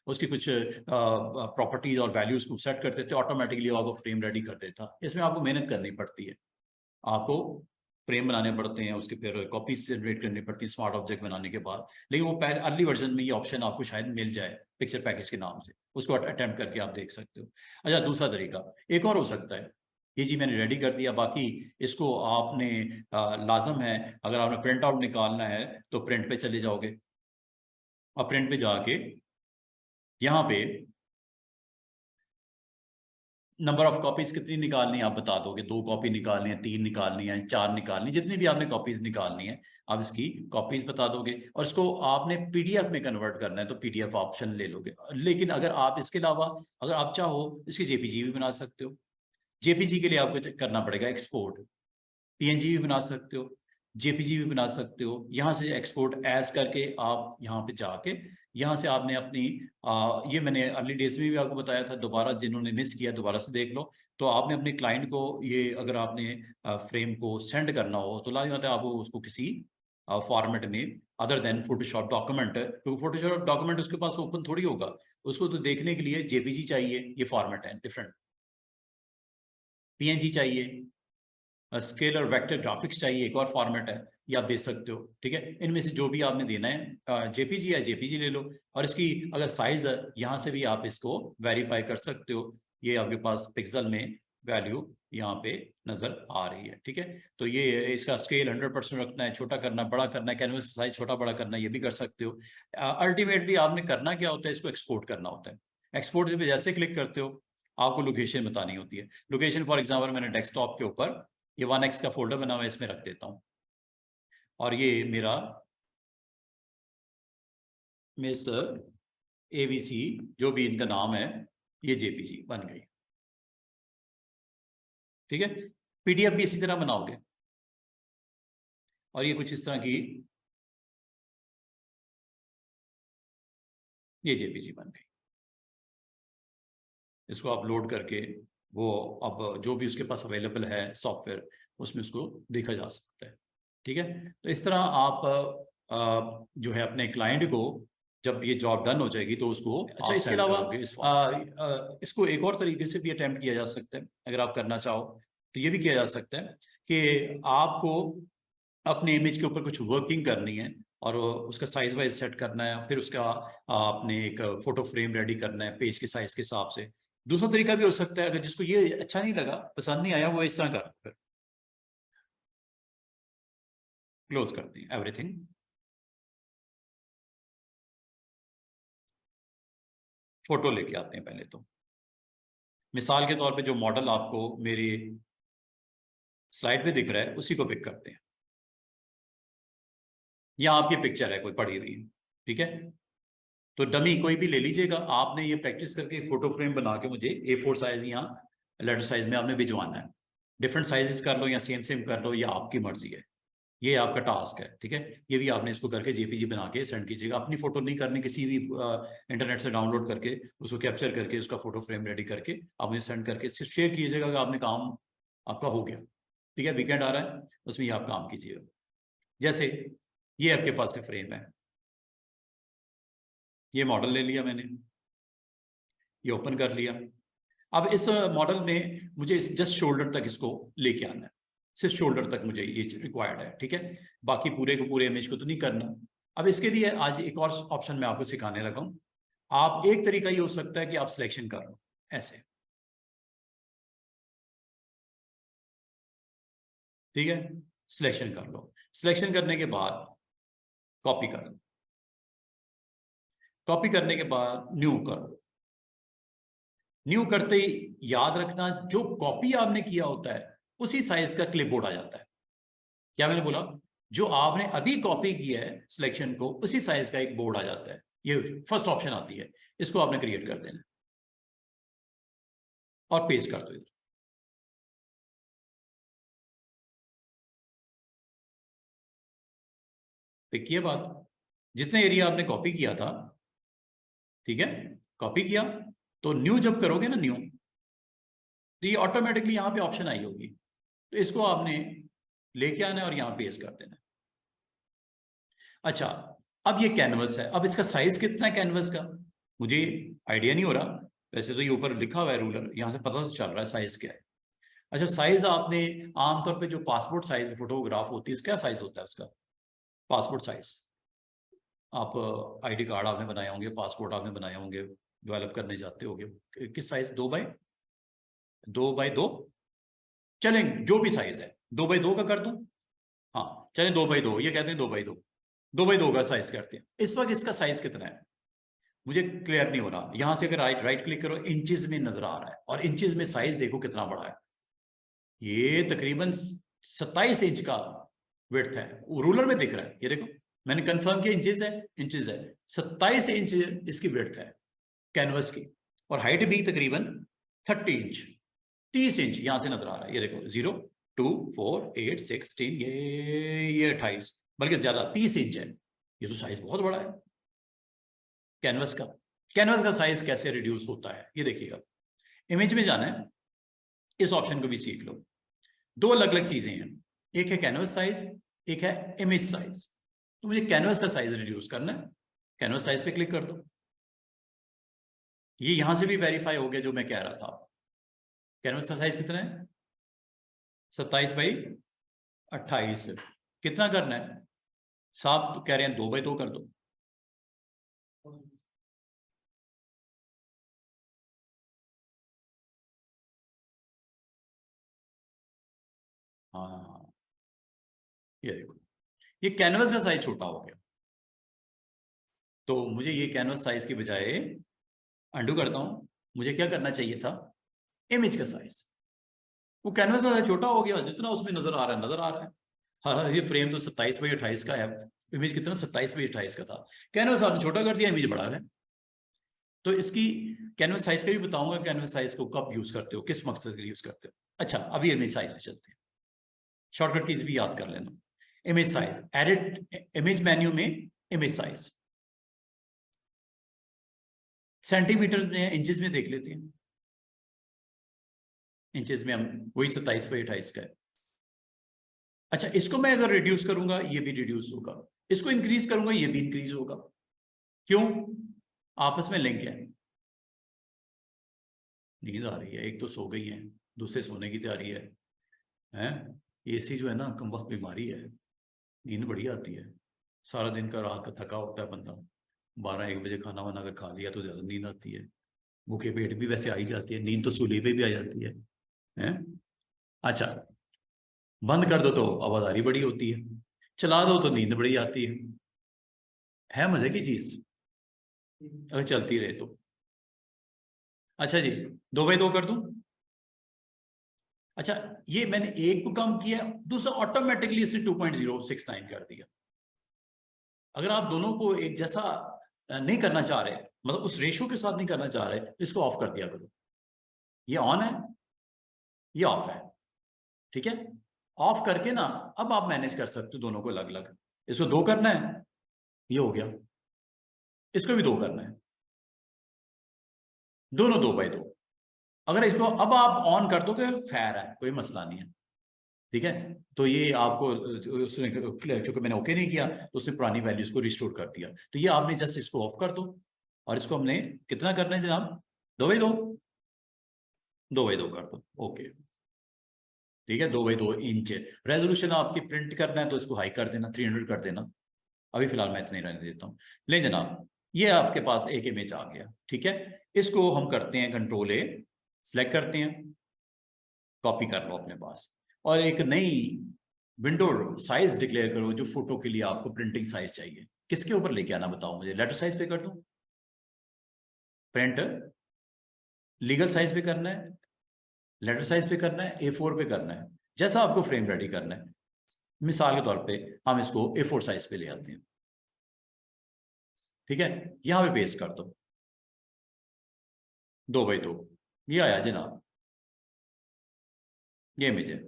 उसकी कुछ प्रॉपर्टीज और वैल्यूज को सेट करते थे, ऑटोमेटिकली आपको फ्रेम रेडी कर देता। इसमें आपको मेहनत करनी पड़ती है, आपको फ्रेम बनाने पड़ते हैं, उसके फिर कॉपीज जनरेट करनी पड़ती है स्मार्ट ऑब्जेक्ट बनाने के बाद। लेकिन वो पहले अर्ली वर्जन में ये ऑप्शन आपको शायद मिल जाए पिक्चर पैकेज के नाम से, उसको अटेम्प्ट करके आप देख सकते हो। अच्छा, दूसरा तरीका एक और हो सकता है, ये जी मैंने रेडी कर दिया, बाकी इसको आपने लाजम है अगर आपने प्रिंट आउट निकालना है तो प्रिंट पे चले जाओगे और प्रिंट पे जाके यहाँ पे नंबर ऑफ कॉपीज कितनी निकालनी है आप बता दोगे, 2 कॉपी निकालनी है, 3 निकालनी है, 4 निकालनी है, जितनी भी आपने कॉपीज निकालनी है आप इसकी कॉपीज बता दोगे और इसको आपने पीडीएफ में कन्वर्ट करना है तो पीडीएफ ऑप्शन ले लोगे। लेकिन अगर आप इसके अलावा अगर आप चाहो इसकी जेपीजी भी बना सकते हो। जेपीजी के लिए आपको करना पड़ेगा एक्सपोर्ट, पीएनजी भी बना सकते हो, जेपीजी भी बना सकते हो। यहाँ से एक्सपोर्ट एज करके आप यहाँ पे जाके यहाँ से आपने अपनी ये मैंने अर्ली डेज में भी आपको बताया था, दोबारा जिन्होंने मिस किया दोबारा से देख लो। तो आपने अपने क्लाइंट को ये अगर आपने फ्रेम को सेंड करना हो तो लाजमी बात है आपको उसको किसी फॉर्मेट में अदर देन फोटोशॉप डॉक्यूमेंट, क्योंकि फोटोशॉप डॉक्यूमेंट उसके पास ओपन थोड़ी होगा, उसको तो देखने के लिए जेपीजी चाहिए, ये फॉर्मेट है डिफरेंट, पीएनजी चाहिए, स्केल और वेक्टर ग्राफिक्स चाहिए एक और फॉर्मेट है, ये आप दे सकते हो। ठीक है, इनमें से जो भी आपने देना है जेपीजी या जेपीजी ले लो और इसकी अगर साइज है यहाँ से भी आप इसको वेरीफाई कर सकते हो। ये आपके पास पिक्सल में वैल्यू यहाँ पे नजर आ रही है। ठीक है, तो ये इसका स्केल 100% रखना है, छोटा करना बड़ा करना है, कैनवस साइज छोटा बड़ा करना है, ये भी कर सकते हो। अल्टीमेटली आपने करना क्या होता है, इसको एक्सपोर्ट करना होता है। एक्सपोर्ट पे जैसे क्लिक करते हो आपको लोकेशन बतानी होती है। लोकेशन फॉर एग्जाम्पल मैंने डेस्कटॉप के ऊपर ये 1x का फोल्डर बना हुआ है, इसमें रख देता हूं और ये मेरा मिस एबीसी जो भी इनका नाम है ये जेपीजी बन गई। ठीक है, पीडीएफ भी इसी तरह बनाओगे और ये कुछ इस तरह की ये जेपीजी बन गई। इसको आप लोड करके वो अब जो भी उसके पास अवेलेबल है सॉफ्टवेयर उसमें उसको देखा जा सकता है। ठीक है, तो इस तरह आप जो है अपने क्लाइंट को जब ये जॉब डन हो जाएगी तो उसको अच्छा इसके अलावा इसको एक और तरीके से भी अटेम्प्ट किया जा सकता है अगर आप करना चाहो तो ये भी किया जा सकता है कि आपको अपने इमेज के ऊपर कुछ वर्किंग करनी है और उसका साइज वाइज सेट करना है, फिर उसका आपने एक फोटो फ्रेम रेडी करना है पेज के साइज के हिसाब से। दूसरा तरीका भी हो सकता है, अगर जिसको ये अच्छा नहीं लगा पसंद नहीं आया वो इस तरह कर फिर क्लोज करते हैं एवरीथिंग। फोटो लेके आते हैं पहले तो, मिसाल के तौर पे जो मॉडल आपको मेरी स्लाइड पे दिख रहा है उसी को पिक करते हैं, या आपकी पिक्चर है कोई पड़ी हुई। ठीक है, तो डमी कोई भी ले लीजिएगा, आपने ये प्रैक्टिस करके फोटो फ्रेम बना के मुझे A4 साइज या लेटर साइज में आपने भिजवाना है। डिफरेंट साइजेस कर लो या सेम सेम कर लो, या आपकी मर्जी है, ये आपका टास्क है। ठीक है, ये भी आपने इसको करके जेपीजी बना के सेंड कीजिएगा। अपनी फोटो नहीं करनी, किसी भी इंटरनेट से डाउनलोड करके उसको कैप्चर करके उसका फोटो फ्रेम रेडी करके आप मुझे सेंड करके सिर्फ शेयर कीजिएगा कि आपने काम आपका हो गया। ठीक है, वीकेंड आ रहा है उसमें ये आप काम कीजिएगा। जैसे ये आपके पास से फ्रेम है, ये मॉडल ले लिया मैंने, ये ओपन कर लिया। अब इस मॉडल में मुझे जस्ट शोल्डर तक इसको लेके आना है, सिर्फ शोल्डर तक मुझे ये रिक्वायर्ड है। ठीक है, बाकी पूरे को पूरे इमेज को तो नहीं करना। अब इसके लिए आज एक और ऑप्शन मैं आपको सिखाने लगा हूं। आप एक तरीका ये हो सकता है कि आप सिलेक्शन कर लो ऐसे। ठीक है, सिलेक्शन कर लो, सिलेक्शन करने के बाद कॉपी कर लो, कॉपी करने के बाद न्यू कर लो। न्यू करते ही याद रखना जो कॉपी आपने किया होता है उसी साइज का क्लिपबोर्ड आ जाता है। क्या मैंने बोला, जो आपने अभी कॉपी किया है सिलेक्शन को उसी साइज का एक बोर्ड आ जाता है, ये फर्स्ट ऑप्शन आती है, इसको आपने क्रिएट कर देना और पेस्ट कर दो। देखिए बात, जितने एरिया आपने कॉपी किया था, ठीक है, कॉपी किया तो न्यू जब करोगे ना न्यू, तो ये ऑटोमेटिकली यहां पे ऑप्शन आई होगी, तो इसको आपने लेके आना है और यहां पेस्ट कर देना है। अच्छा, अब ये कैनवस है, अब इसका साइज कितना है कैनवस का मुझे आइडिया नहीं हो रहा, वैसे तो ये ऊपर लिखा हुआ है रूलर, यहां से पता तो चल रहा है साइज क्या है। अच्छा साइज आपने आमतौर पे जो पासपोर्ट साइज फोटोग्राफ होती है क्या साइज होता है उसका? पासपोर्ट साइज आप आईडी कार्ड आपने बनाए होंगे, पासपोर्ट आपने बनाए होंगे, डेवलप करने जाते होंगे, किस साइज? 2 बाई 2 चलें, जो भी साइज है 2 बाई 2 का कर दूं? हाँ चलें 2 बाई 2, ये कहते हैं 2 बाई 2, 2 बाई 2 का साइज करते हैं। इस वक्त इसका साइज कितना है मुझे क्लियर नहीं हो रहा। यहां से अगर राइट क्लिक करो, इंचेस में नजर आ रहा है, और इंचेस में साइज देखो कितना बड़ा है, ये तकरीबन 27 इंच का विड्थ है, रूलर में दिख रहा है, ये देखो मैंने कंफर्म किया, इंचेस है 27 इंच इसकी विड्थ है कैनवस की, और हाइट भी तकरीबन 30 इंच, 30 इंच यहां से नजर आ रहा है, ये देखो 0 2 4 8 16, ये 28, बल्कि ज्यादा 30 इंच है। ये तो साइज बहुत बड़ा है कैनवस का। कैनवस का साइज कैसे रिड्यूस होता है ये देखिएगा, इमेज में जाना है, इस ऑप्शन को भी सीख लो। दो अलग अलग चीजें हैं, एक है कैनवस साइज, एक है इमेज साइज। तो मुझे कैनवस का साइज रिड्यूस करना है, कैनवस साइज पे क्लिक कर दो। ये यहां से भी वेरीफाई हो गया जो मैं कह रहा था। कैनवस का साइज कितना है? 27 बाई 28। कितना करना है? साहब तो कह रहे हैं 2 बाई 2 कर दो। हाँ ये देखो, ये कैनवस का साइज छोटा हो गया, तो मुझे ये कैनवस साइज के बजाय अंडू करता हूं, मुझे क्या करना चाहिए था? इमेज का साइज। वो कैनवस का साइज छोटा हो गया, जितना उसमें नजर आ रहा है। हाँ ये फ्रेम तो 27 बाई 28 का है, इमेज कितना 27 बाई 28 का था, कैनवस आपने छोटा कर दिया, इमेज बड़ा है। तो इसकी कैनवस साइज का भी बताऊंगा, कैनवस साइज को कब यूज करते हो, किस मकसद के लिए यूज करते हो। अच्छा अभी इमेज साइज में चलते हैं, शॉर्टकट कीज भी याद कर लेना। Image size, edit image menu में इमेज साइज, सेंटीमीटर में इंचेस में देख लेते हैं। इंचेस में हम वही 27 बाई 28 का है। अच्छा इसको मैं अगर रिड्यूस करूंगा ये भी रिड्यूस होगा, इसको इंक्रीज करूंगा ये भी इंक्रीज होगा। क्यों? आपस में लिंक है। नींद आ रही है, एक तो सो गई है, दूसरे सोने की तैयारी है, हैं? एसी जो है ना कम वक्त बीमारी है, नींद बड़ी आती है, सारा दिन का रात का थका होता है बंदा, 12-1 बजे खाना वाना अगर खा लिया तो ज्यादा नींद आती है, भूखे पेट भी वैसे आ ही जाती है, नींद तो सूली पे भी आ जाती है, हैं? अच्छा बंद कर दो तो आवाजारी बड़ी होती है, चला दो तो नींद बड़ी आती है मजे की चीज अगर चलती रहे तो। अच्छा जी 2 बाई 2 कर दूं? अच्छा ये मैंने एक को कम किया, दूसरा ऑटोमेटिकली इसे 2.069 कर दिया। अगर आप दोनों को एक जैसा नहीं करना चाह रहे, मतलब उस रेशो के साथ नहीं करना चाह रहे, इसको ऑफ कर दिया करो। ये ऑन है, ये ऑफ है, ठीक है? ऑफ करके ना अब आप मैनेज कर सकते हो दोनों को अलग अलग। इसको 2 करना है, ये हो गया, इसको भी 2 करना है, दोनों 2 बाई 2। अगर इसको अब आप ऑन कर दोगे खैर है, कोई मसला नहीं है, ठीक है? तो ये आपको उसने चूंकि मैंने ओके नहीं किया तो उसने पुरानी वैल्यूज को रिस्टोर कर दिया। तो ये आपने जस्ट इसको ऑफ कर दो, और इसको हमने कितना करना है जनाब? 2 बाई 2, 2 बाई 2 कर दो, ओके ठीक है। 2 बाई 2 इंच रेजोल्यूशन आपकी प्रिंट करना है तो इसको हाई कर देना, 300 कर देना। अभी फिलहाल मैं इतने रहने देता हूँ। ले जनाब ये आपके पास एक इमेज आ गया, ठीक है? इसको हम करते हैं Ctrl+A, सिलेक्ट करते हैं, कॉपी कर लो अपने पास, और एक नई विंडो साइज डिक्लेयर करो जो फोटो के लिए आपको प्रिंटिंग साइज चाहिए। किसके ऊपर लेके आना बताओ मुझे? लेटर साइज पे कर दूं? प्रिंट लीगल साइज पे करना है, लेटर साइज पे करना है, A4 पे करना है, जैसा आपको फ्रेम रेडी करना है। मिसाल के तौर पे हम इसको A4 साइज पे ले आते हैं, ठीक है? यहां पे पेस्ट कर दो 2 बाई 2, ये आया जनाब, ये इमेज है,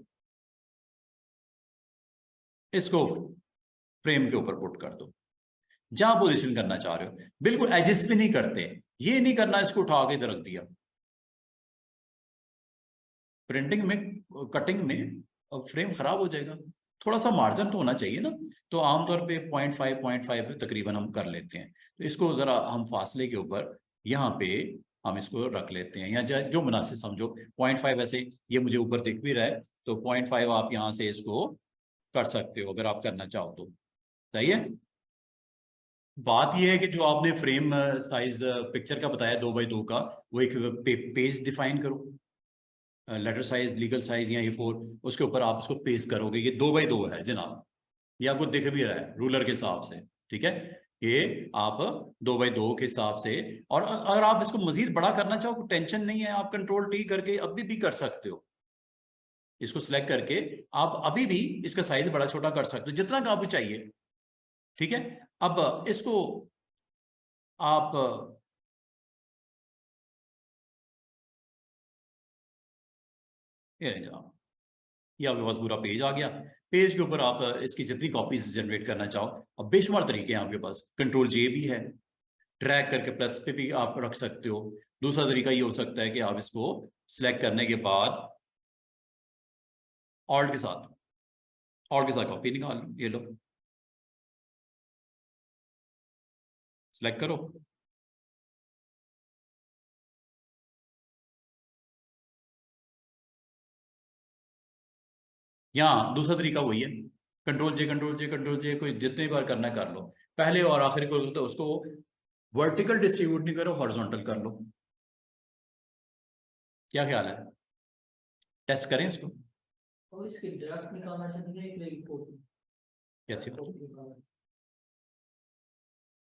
इसको फ्रेम के ऊपर पुट कर दो जहां पोजीशन करना चाह रहे हो। बिल्कुल एडजस्ट भी नहीं करते, ये नहीं करना इसको उठा के इधर रख दिया। प्रिंटिंग में कटिंग में फ्रेम खराब हो जाएगा, थोड़ा सा मार्जिन तो होना चाहिए ना। तो आमतौर पे 0.5 तकरीबन हम कर लेते हैं। तो इसको जरा हम फासले के ऊपर यहाँ पे हम इसको रख लेते हैं, या जो मुनासिब समझो। 0.5 ऐसे ये मुझे ऊपर दिख भी रहा है, तो 0.5 आप यहाँ से इसको कर सकते हो अगर आप करना चाहो तो। सही है। बात यह है कि जो आपने फ्रेम साइज पिक्चर का बताया 2x2 का, वो एक पेज डिफाइन करो, लेटर साइज, लीगल साइज या A4, उसके ऊपर आप उसको पेस्ट करोगे। ये 2x2 है जनाब, ये आपको दिख भी रहा है रूलर के हिसाब से, ठीक है। ये आप 2x2 के हिसाब से, और अगर आप इसको मजीद बड़ा करना चाहो टेंशन नहीं है, आप कंट्रोल T करके अभी भी कर सकते हो। इसको सिलेक्ट करके आप अभी भी इसका साइज बड़ा छोटा कर सकते हो जितना का आपको चाहिए, ठीक है। अब इसको आप ये जनाब, ये आपके पास पूरा पेज आ गया। पेज के ऊपर आप इसकी जितनी कॉपीज जनरेट करना चाहो, अब बेशुमार तरीके हैं आपके पास। कंट्रोल J भी है, ड्रैग करके प्लस पे भी आप रख सकते हो। दूसरा तरीका ये हो सकता है कि आप इसको सिलेक्ट करने के बाद ऑल्ट के साथ कॉपी निकाल लो। ये लो, सिलेक्ट करो, यहाँ दूसरा तरीका वही है, कंट्रोल J कोई जितने बार करना कर लो। पहले और आखिरी को तो उसको वर्टिकल डिस्ट्रीब्यूट नहीं करो, हॉरिजॉन्टल कर लो। क्या ख्याल है, टेस्ट करें इसको। और इसके ड्राफ्ट निकालना चाहिए कि रिपोर्ट कैसे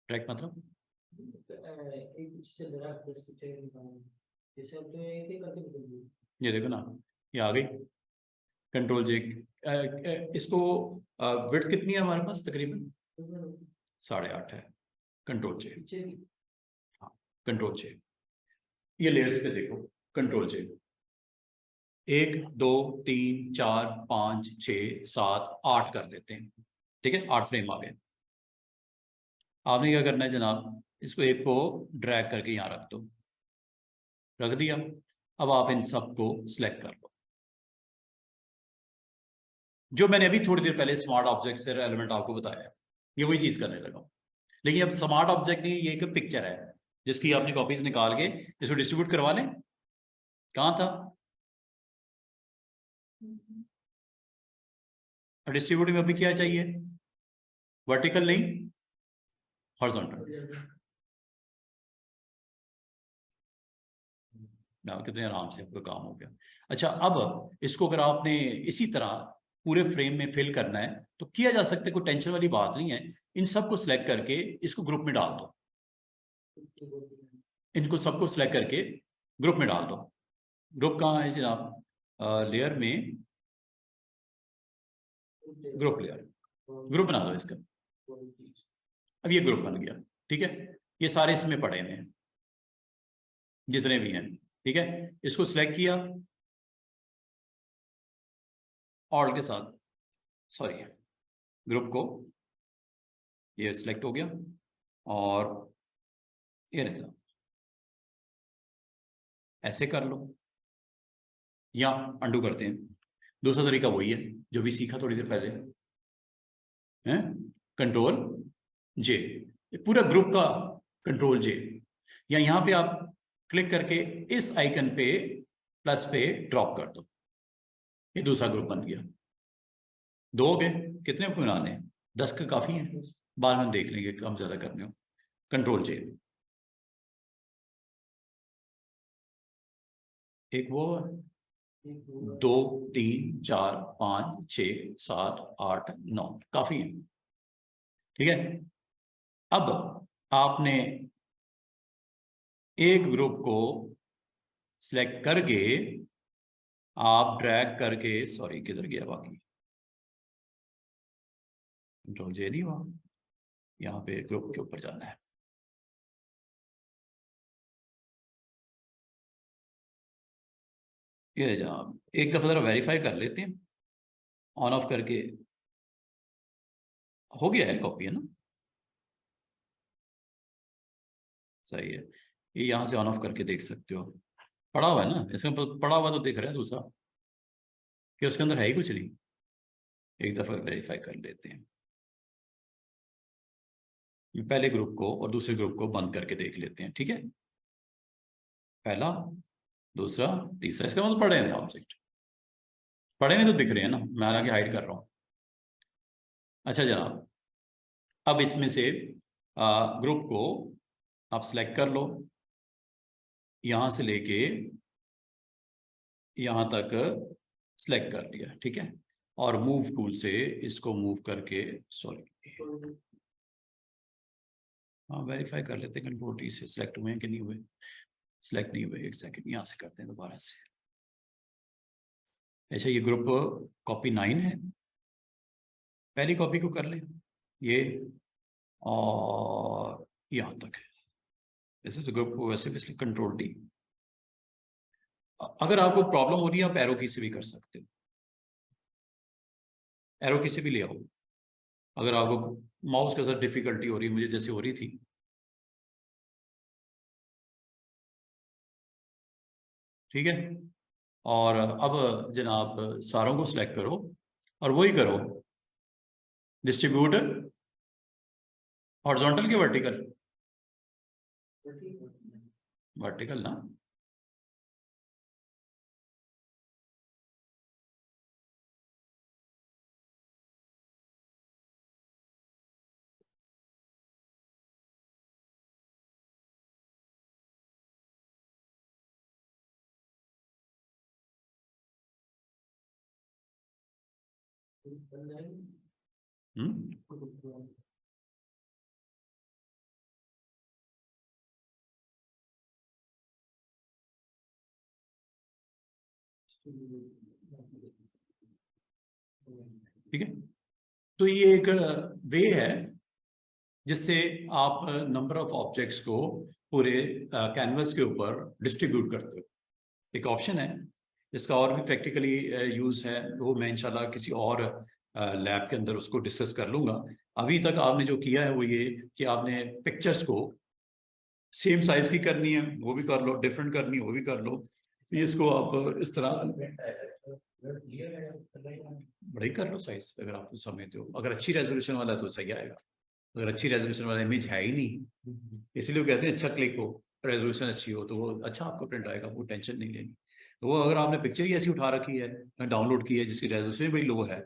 ट्रैक मतलब एक से ड्राफ्ट डिस्ट्रीब्यूट निकालना, जैसे अब तो एक एक करके निकल गई। ये देखो ना, ये आ गई कंट्रोल J। इसको विड्थ कितनी है हमारे पास, तकरीबन 8.5 है। कंट्रोल J, हाँ कंट्रोल J। ये लेयर्स पे देखो, कंट्रोल J, 1 2 3 4 5 6 7 8 कर लेते हैं, ठीक है। 8 फ्रेम आ गए। आपने क्या करना है जनाब, इसको एक को ड्रैग करके यहाँ रख दो, रख दिया। अब आप इन सबको सिलेक्ट कर लो, जो मैंने अभी थोड़ी देर पहले स्मार्ट ऑब्जेक्ट से एलिमेंट आपको बताया, ये वही चीज करने लगा। लेकिन अब स्मार्ट ऑब्जेक्ट नहीं, ये एक पिक्चर है जिसकी आपने कॉपीज निकाल के इसको डिस्ट्रीब्यूट करवा लें। कहाँ था डिस्ट्रीब्यूट में, अभी क्या चाहिए, वर्टिकल नहीं, हॉरिजॉन्टल। कितने आराम से आपका काम हो गया। अच्छा, अब इसको अगर आपने इसी तरह पूरे फ्रेम में फिल करना है तो किया जा सकता है, कोई टेंशन वाली बात नहीं है। इन सबको सिलेक्ट करके इसको ग्रुप में डाल दो, इनको सबको सिलेक्ट करके ग्रुप में डाल दो। ग्रुप कहाँ है जनाब, लेयर में, ग्रुप लेयर, ग्रुप बना दो इसका। अब ये ग्रुप बन गया, ठीक है। ये सारे इसमें पड़े हुए हैं जितने भी हैं, ठीक है। इसको सिलेक्ट किया ऑल के साथ, सॉरी ग्रुप को, ये सिलेक्ट हो गया। और ये नहीं, ऐसे कर लो या अंडू करते हैं। दूसरा तरीका वही है जो भी सीखा थोड़ी देर पहले है, कंट्रोल J, पूरा ग्रुप का कंट्रोल J, या यहाँ पे आप क्लिक करके इस आइकन पे प्लस पे ड्रॉप कर दो, ये दूसरा ग्रुप बन गया। 2 हो गए, कितने को बनाने, 10 का काफी है, बाद में देख लेंगे कम ज्यादा करने हो। कंट्रोल J, एक वो 2 3 4 5 6 7 8 9 काफी है, ठीक है। अब आपने एक ग्रुप को सिलेक्ट करके आप ड्रैग करके, सॉरी किधर गया बाकी, कंट्रोल J नहीं हुआ, यहाँ पे ग्रुप के ऊपर जाना है। ये जनाब एक दफा जरा वेरीफाई कर लेते हैं, ऑन ऑफ करके। हो गया है कॉपी, है ना, सही है। ये यहाँ से ऑन ऑफ करके देख सकते हो, पड़ा हुआ है ना, इसमें पड़ा हुआ तो दिख रहा है दूसरा, कि उसके अंदर है ही कुछ नहीं। एक दफा वेरीफाई कर लेते हैं, पहले ग्रुप को और दूसरे ग्रुप को बंद करके देख लेते हैं, ठीक है। पहला, दूसरा, तीसरा, इसका मतलब पढ़े हैं ऑब्जेक्ट, पढ़े हुए तो दिख रहे हैं ना, मैं हालांकि हाइड कर रहा हूं। अच्छा जनाब, अब इसमें से ग्रुप को आप सिलेक्ट कर लो, यहां से लेके यहां तक सिलेक्ट कर लिया, ठीक है, और मूव टूल से इसको मूव करके, सॉरी, हाँ वेरीफाई कर लेते हैं, कंट्रोल टी से सिलेक्ट हुए हैं कि नहीं हुए, सिलेक्ट नहीं हुए, एक सेकंड यहाँ से करते हैं दोबारा से। अच्छा ये ग्रुप कॉपी 9 है, पहली कॉपी को कर लें ये, और यहाँ तक है, वैसे तो ग्रुप को वैसे भी इसलिए कंट्रोल डी। अगर आपको प्रॉब्लम हो रही है आप एरो की से भी कर सकते हो, एरो की से भी ले आओ, अगर आपको माउस के साथ डिफिकल्टी हो रही है, मुझे जैसे हो रही थी। ठीक है, और अब जनाब सारों को सिलेक्ट करो और वही करो, डिस्ट्रीब्यूट हॉरिजॉन्टल के वर्टिकल, वर्टिकल ना, ठीक है। तो ये एक वे है जिससे आप नंबर ऑफ ऑब्जेक्ट्स को पूरे कैनवस के ऊपर डिस्ट्रीब्यूट करते हो। एक ऑप्शन है इसका और भी प्रैक्टिकली यूज है, वो मैं इंशाल्लाह किसी और लैब के अंदर उसको डिस्कस कर लूंगा। अभी तक आपने जो किया है वो ये कि आपने पिक्चर्स को सेम साइज की करनी है वो भी कर लो, डिफरेंट करनी है वो भी कर लो, इसको आप इस तरह बड़ा ही कर लो साइज, अगर आप समझते हो। अगर अच्छी रेजोल्यूशन वाला तो सही आएगा, अगर अच्छी रेजोल्यूशन वाला इमेज है ही नहीं, इसीलिए कहते हैं अच्छा क्लिक हो, रेजोल्यूशन अच्छी हो तो वो अच्छा आपको प्रिंट आएगा, वो टेंशन नहीं लेनी। तो वो अगर आपने पिक्चर ही ऐसी उठा रखी है, डाउनलोड की है जिसकी रेजोल्यूशन बड़ी लो है,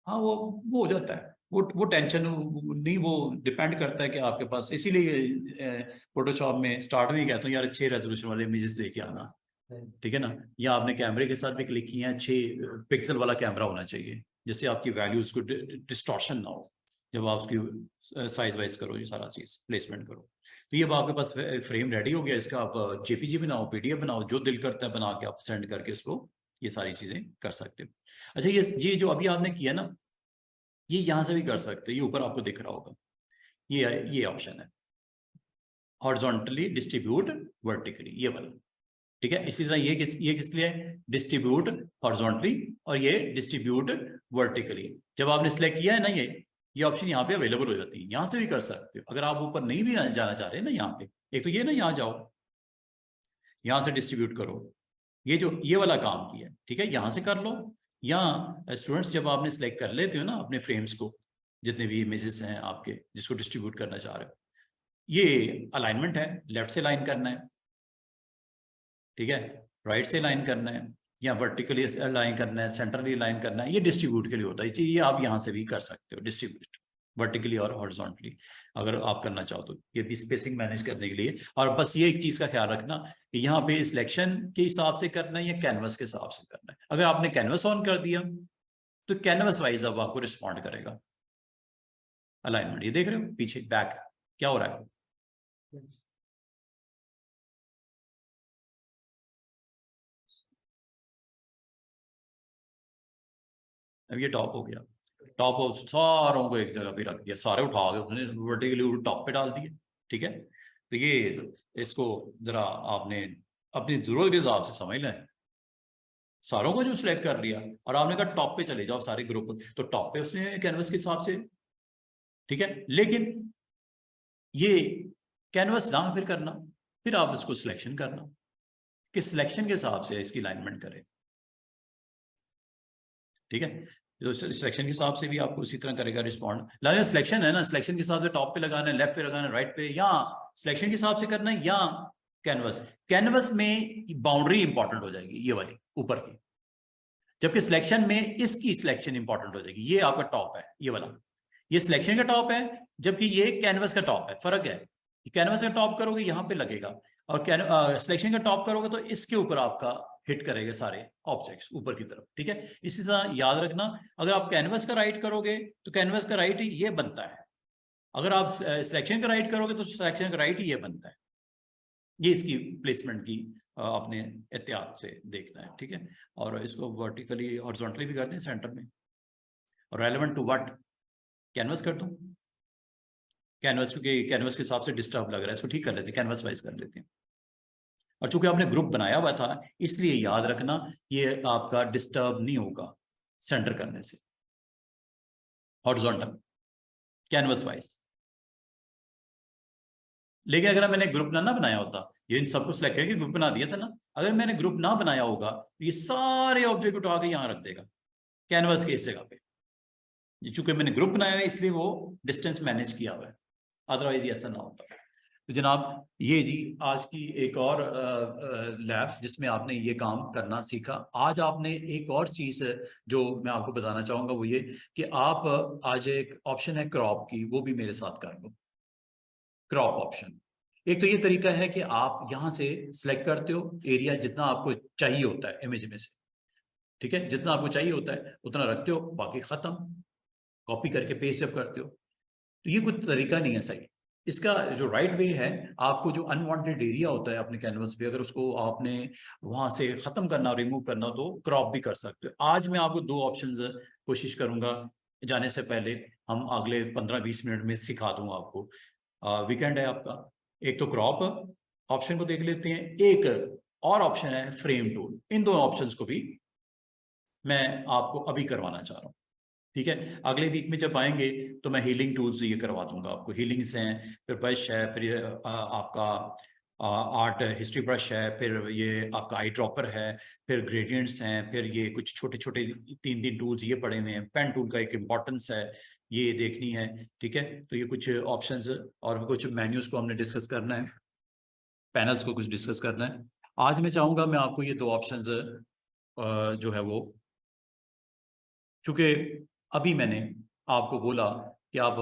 हाँ वो हो जाता है, वो टेंशन नहीं, वो डिपेंड करता है कि आपके पास, इसीलिए फोटोशॉप में स्टार्ट में ही कहता हूँ यार अच्छे रेजोल्यूशन वाले इमेजेस लेके आना, ठीक है ना। या आपने कैमरे के साथ भी क्लिक किया है, 6 पिक्सल वाला कैमरा होना चाहिए जिससे आपकी वैल्यूज को डिस्टॉर्शन ना हो जब आप उसकी साइज वाइज करो, ये सारा चीज प्लेसमेंट करो। तो ये अब आपके पास फ्रेम रेडी हो गया, इसका आप जेपीजी बनाओ, पीडीएफ बनाओ, जो दिल करता है बना के आप सेंड करके इसको ये सारी चीजें कर सकते हो। अच्छा ये जो अभी आपने किया ना, ये यहाँ से भी कर सकते हो, ये ऊपर आपको दिख रहा होगा, ये ऑप्शन है हॉरिजॉन्टली डिस्ट्रीब्यूट वर्टिकली, ये वाला, ठीक है। इसी तरह ये किस लिए डिस्ट्रीब्यूट हॉरिजॉन्टली, और ये डिस्ट्रीब्यूट वर्टिकली। जब आपने सिलेक्ट किया है ना ये ऑप्शन यहाँ पे अवेलेबल हो जाती है, यहाँ से भी कर सकते हो। अगर आप ऊपर नहीं भी जाना चाह रहे ना, यहाँ पे एक तो ये ना, यहाँ जाओ, यहाँ से डिस्ट्रीब्यूट करो, ये वाला काम किया है, ठीक है, यहाँ से कर लो। या स्टूडेंट्स जब आपने सिलेक्ट कर लेते हो ना अपने फ्रेम्स को, जितने भी इमेजेस हैं आपके जिसको डिस्ट्रीब्यूट करना चाह रहे हो, ये अलाइनमेंट है, लेफ्ट से लाइन करना है, ठीक है, राइट से लाइन करना है, या वर्टिकली लाइन करना है, सेंट्रली लाइन करना है, ये डिस्ट्रीब्यूट के लिए होता है। ये आप यहाँ से भी कर सकते हो डिस्ट्रीब्यूट वर्टिकली और हॉरिजॉन्टली, अगर आप करना चाहो तो, ये भी स्पेसिंग मैनेज करने के लिए। और बस ये एक चीज का ख्याल रखना कि यहाँ पे सिलेक्शन के हिसाब से करना है या कैनवस के हिसाब से करना है। अगर आपने कैनवस ऑन कर दिया तो कैनवस वाइज अब आपको रिस्पॉन्ड करेगा अलाइनमेंट। ये देख रहे हो पीछे बैक क्या हो रहा है, अब ये टॉप हो गया, टॉप हो, सारों को एक जगह पे रख दिया, सारे उठा के उसने वर्टिकली टॉप पे डाल दिए, ठीक है। तो ये इसको जरा आपने अपनी जरूरत के हिसाब से समझ लें, सारों को जो सिलेक्ट कर लिया और आपने कहा टॉप पे चले जाओ सारे ग्रुप, तो टॉप पे उसने कैनवस के हिसाब से, ठीक है। लेकिन ये कैनवस ना फिर करना, फिर आप इसको सिलेक्शन करना कि सिलेक्शन के हिसाब से इसकी अलाइनमेंट करें, ठीक है। तो सिलेक्शन के हिसाब से भी आपको उसी तरह करेगा रिस्पॉन्ड। लाइक सिलेक्शन है ना, सिलेक्शन के हिसाब से टॉप पे लगाना है, लेफ्ट पे लगाना है, राइट पे, या सिलेक्शन के हिसाब से करना है, या कैनवस, कैनवस में बाउंड्री इंपॉर्टेंट हो जाएगी ये वाली ऊपर की, जबकि सिलेक्शन में इसकी सिलेक्शन इंपॉर्टेंट हो जाएगी। ये आपका टॉप है ये वाला, ये सिलेक्शन का टॉप है, जबकि ये कैनवस का टॉप है। फर्क है, कैनवस का टॉप करोगे यहाँ पे लगेगा, और सिलेक्शन का टॉप करोगे तो इसके ऊपर आपका हिट करेगा सारे ऑब्जेक्ट्स ऊपर की तरफ, ठीक है। इसी तरह याद रखना, अगर आप कैनवस का राइट करोगे तो कैनवस का राइट ये बनता है, अगर आप सिलेक्शन का राइट करोगे तो सिलेक्शन का राइट ये बनता है। ये इसकी प्लेसमेंट की अपने एहतियात से देखना है, ठीक है। और इसको वर्टिकली हॉरिजॉन्टली भी करते हैं सेंटर में, और रेलेवेंट टू व्हाट, कैनवस कर दूं, कैनवस, क्योंकि कैनवस के हिसाब से डिस्टर्ब लग रहा है, इसको ठीक कर लेते हैं, कैनवस वाइज कर लेते हैं। और चूंकि आपने ग्रुप बनाया हुआ था, इसलिए याद रखना ये आपका डिस्टर्ब नहीं होगा सेंटर करने से, हॉरिजॉन्टल कैनवस वाइज। लेकिन अगर मैंने ग्रुप ना बनाया होता, ये इन सबको सिलेक्ट करके ग्रुप बना दिया था ना, अगर मैंने ग्रुप ना बनाया होगा तो ये सारे ऑब्जेक्ट उठा के यहां रख देगा कैनवस के इस जगह पे। चूंकि मैंने ग्रुप बनाया है इसलिए वो डिस्टेंस मैनेज किया हुआ है, अदरवाइज ये ऐसा ना होता। तो जनाब ये जी आज की एक और लैब जिसमें आपने ये काम करना सीखा। आज आपने एक और चीज जो मैं आपको बताना चाहूंगा वो ये कि आप आज एक ऑप्शन है क्रॉप की, वो भी मेरे साथ कर लो। क्रॉप ऑप्शन, एक तो ये तरीका है कि आप यहां से सिलेक्ट करते हो एरिया जितना आपको चाहिए होता है इमेज में से, ठीक है, जितना आपको चाहिए होता है उतना रखते हो, बाकी खत्म, कॉपी करके पेस्ट जब करते हो। तो ये कुछ तरीका नहीं है सही। इसका जो राइट वे है, आपको जो अनवांटेड एरिया होता है अपने कैनवस पे, अगर उसको आपने वहां से खत्म करना, रिमूव करना, तो क्रॉप भी कर सकते हो। आज मैं आपको दो ऑप्शंस कोशिश करूंगा, जाने से पहले हम अगले 15-20 मिनट में सिखा दूंगा आपको। वीकेंड है आपका, एक तो क्रॉप ऑप्शन को देख लेते हैं, एक और ऑप्शन है फ्रेम टूल। इन दो ऑप्शंस को भी मैं आपको अभी करवाना चाह रहा हूँ, ठीक है। अगले वीक में जब आएंगे तो मैं हीलिंग टूल्स ये करवा दूंगा आपको। हीलिंग्स हैं, फिर ब्रश है, फिर आपका आर्ट हिस्ट्री ब्रश है, फिर ये आपका आई ड्रॉपर है, फिर ग्रेडियंट्स हैं, फिर ये कुछ छोटे छोटे 3 टूल्स ये पड़े हुए हैं। पेन टूल का एक इम्पॉर्टेंस है, ये देखनी है, ठीक है। तो ये कुछ ऑप्शंस और कुछ मेन्यूज को हमने डिस्कस करना है, पैनल्स को कुछ डिस्कस करना है। आज मैं चाहूँगा मैं आपको ये दो ऑप्शंस जो है वो, चूँकि अभी मैंने आपको बोला कि आप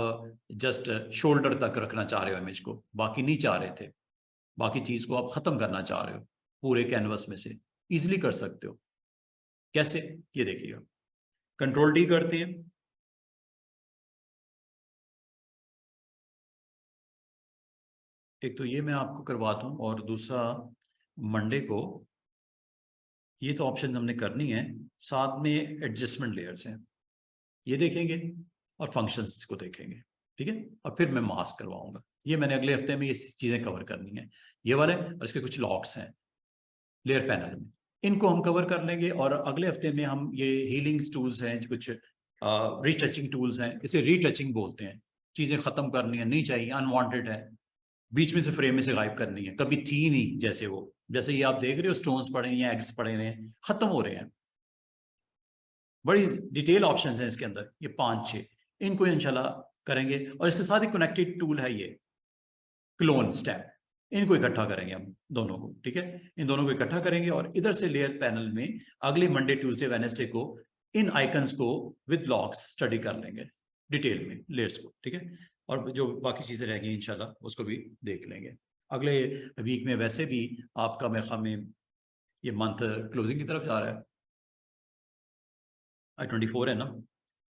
जस्ट शोल्डर तक रखना चाह रहे हो इमेज को, बाकी नहीं चाह रहे थे, बाकी चीज़ को आप ख़त्म करना चाह रहे हो पूरे कैनवस में से, ईजिली कर सकते हो। कैसे, ये देखिएगा, कंट्रोल डी करते हैं, एक तो ये मैं आपको करवा दूं, और दूसरा मंडे को ये तो ऑप्शन हमने करनी है, साथ में एडजस्टमेंट लेयर्स हैं, ये देखेंगे और फंक्शंस को देखेंगे, ठीक है। और फिर मैं मास्क करवाऊंगा, ये मैंने अगले हफ्ते में ये चीज़ें कवर करनी है, ये वाले और इसके कुछ लॉक्स हैं लेयर पैनल में, इनको हम कवर कर लेंगे। और अगले हफ्ते में हम ये हीलिंग टूल्स हैं, कुछ रीटचिंग टूल्स हैं, इसे रीटचिंग बोलते हैं, चीज़ें ख़त्म करनी है, नहीं चाहिए, अनवांटेड है, बीच में से फ्रेम में से गायब करनी है, कभी थी नहीं, जैसे वो, जैसे ये आप देख रहे हो स्टोन्स पड़े हैं, एग्स पड़े हुए हैं, खत्म हो रहे हैं। बड़ी डिटेल ऑप्शंस हैं इसके अंदर, ये 5-6, इनको इंशाल्लाह करेंगे। और इसके साथ ही कनेक्टेड टूल है ये क्लोन स्टैम्प, इनको इकट्ठा करेंगे हम दोनों को, ठीक है। इन दोनों को इकट्ठा करेंगे और इधर से लेयर पैनल में अगले मंडे, ट्यूसडे, वेडनेसडे को इन आइकन्स को विद लॉक्स स्टडी कर लेंगे डिटेल में, लेयर्स को, ठीक है। और जो बाकी चीज़ें रह गई इंशाल्लाह उसको भी देख लेंगे। अगले वीक में वैसे भी आपका मेरे ख्याल में ये मंथ क्लोजिंग की तरफ जा रहा है, 24 है ना,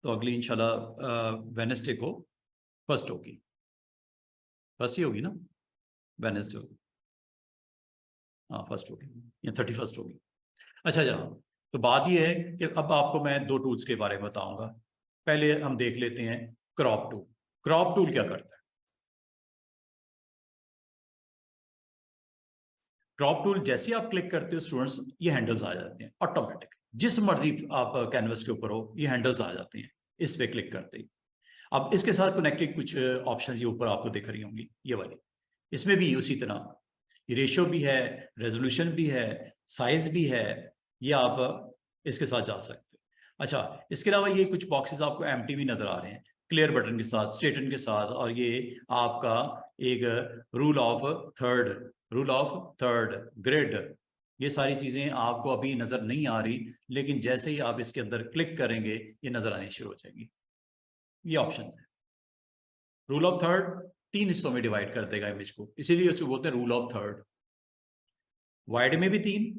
तो अगली इंशाल्लाह वेडनेसडे को फर्स्ट होगी, फर्स्ट ही होगी ना, वेडनेसडे होगी, हाँ फर्स्ट होगी या 31 होगी। अच्छा जनाब, तो बात ये है कि अब आपको मैं दो टूल्स के बारे में बताऊंगा। पहले हम देख लेते हैं क्रॉप टूल। क्रॉप टूल क्या करता है? क्रॉप टूल जैसे आप क्लिक करते हो स्टूडेंट्स, ये हैंडल्स आ जाते हैं ऑटोमेटिक, जिस मर्जी आप कैनवस के ऊपर हो ये हैंडल्स आ जाते हैं इस पे क्लिक करते ही। अब इसके साथ कनेक्टेड कुछ ऑप्शन ये ऊपर आपको दिख रही होंगी, ये वाली, इसमें भी उसी तरह ये रेशियो भी है, रेजोल्यूशन भी है, साइज भी है, ये आप इसके साथ जा सकते हो। अच्छा, इसके अलावा ये कुछ बॉक्सेस आपको एम्प्टी भी नजर आ रहे हैं, क्लियर बटन के साथ, स्ट्रेटन के साथ, और ये आपका एक rule of third rule of third, grid, ये सारी चीजें आपको अभी नजर नहीं आ रही, लेकिन जैसे ही आप इसके अंदर क्लिक करेंगे ये नजर आनी शुरू हो जाएगी। ये ऑप्शन है। रूल ऑफ थर्ड 3 हिस्सों में डिवाइड कर देगा इमेज को, इसीलिए उसको बोलते हैं रूल ऑफ थर्ड। वाइड में भी 3,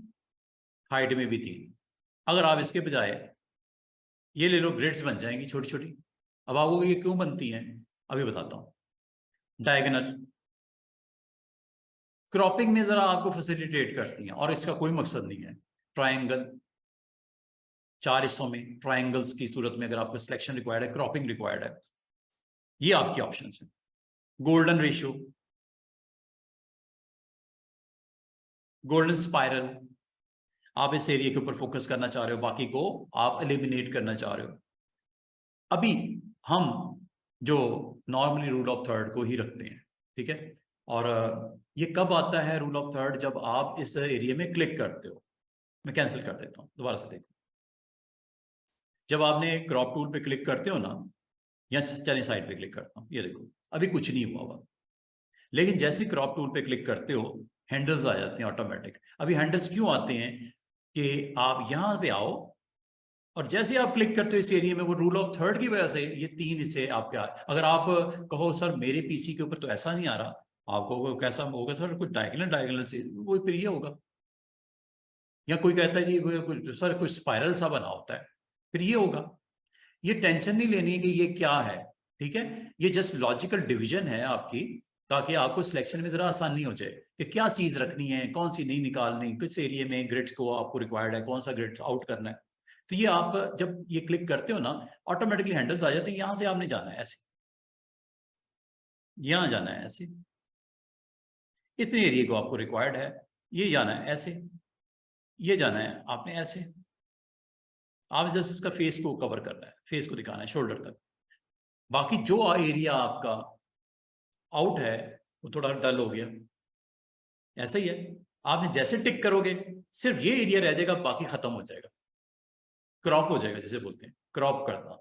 हाइट में भी 3। अगर आप इसके बजाय ये ले लो, ग्रिड्स बन जाएंगी छोटी छोटी। अब आपको ये क्यों बनती हैं अभी बताता हूं। डायगोनल क्रॉपिंग में जरा आपको फैसिलिटेट करती हैं, और इसका कोई मकसद नहीं है। ट्रायंगल 4 हिस्सों में, ट्रायंगल्स की सूरत में अगर आपको सिलेक्शन रिक्वायर्ड है, क्रॉपिंग रिक्वायर्ड है, ये आपके ऑप्शंस हैं। गोल्डन रेशियो, गोल्डन स्पाइरल, आप इस एरिया के ऊपर फोकस करना चाह रहे हो, बाकी को आप एलिमिनेट करना चाह रहे हो। अभी हम जो नॉर्मली रूल ऑफ थर्ड को ही रखते हैं, ठीक है। और ये कब आता है रूल ऑफ थर्ड? जब आप इस एरिया में क्लिक करते हो। मैं कैंसिल कर देता हूं, दोबारा से देखो। जब आपने क्रॉप टूल पे क्लिक करते हो ना, या चलिए साइड पे क्लिक करता हूं, ये देखो अभी कुछ नहीं हुआ हुआ, लेकिन जैसे क्रॉप टूल पे क्लिक करते हो हैंडल्स आ जाते हैं ऑटोमेटिक। अभी हैंडल्स क्यों आते हैं कि आप यहां पे आओ और जैसे आप क्लिक करते हो इस एरिया में, वो रूल ऑफ थर्ड की वजह से ये 3 हिस्से आपके अगर आप कहो सर मेरे पीसी के ऊपर तो ऐसा नहीं आ रहा, आपको कैसा होगा सर? कुछ डायगोनल डायगोनल से वो फिर ये होगा। या कोई कहता है जी सर कुछ स्पाइरल सा बना होता है, फिर ये होगा। ये टेंशन नहीं लेनी है कि ये क्या है, ठीक है। ये जस्ट लॉजिकल डिवीजन है आपकी, ताकि आपको सिलेक्शन में जरा आसानी हो जाए कि क्या चीज रखनी है, कौन सी नहीं निकालनी, किस एरिया में ग्रिड्स को आपको रिक्वायर्ड है, कौन सा ग्रिड आउट करना है। तो ये आप जब ये क्लिक करते हो ना, ऑटोमेटिकली हैंडल्स आ जाते हैं। यहां से आपने जाना है ऐसे, यहां जाना है ऐसे, इतने एरिया को आपको रिक्वायर्ड है, ये जाना है ऐसे, ये जाना है आपने ऐसे। आप जस्ट इसका फेस को कवर करना है, फेस को दिखाना है शोल्डर तक। बाकी जो एरिया आपका आउट है वो थोड़ा डल हो गया, ऐसा ही है। आपने जैसे टिक करोगे सिर्फ ये एरिया रह जाएगा, बाकी खत्म हो जाएगा, क्रॉप हो जाएगा, जिसे बोलते हैं क्रॉप करना।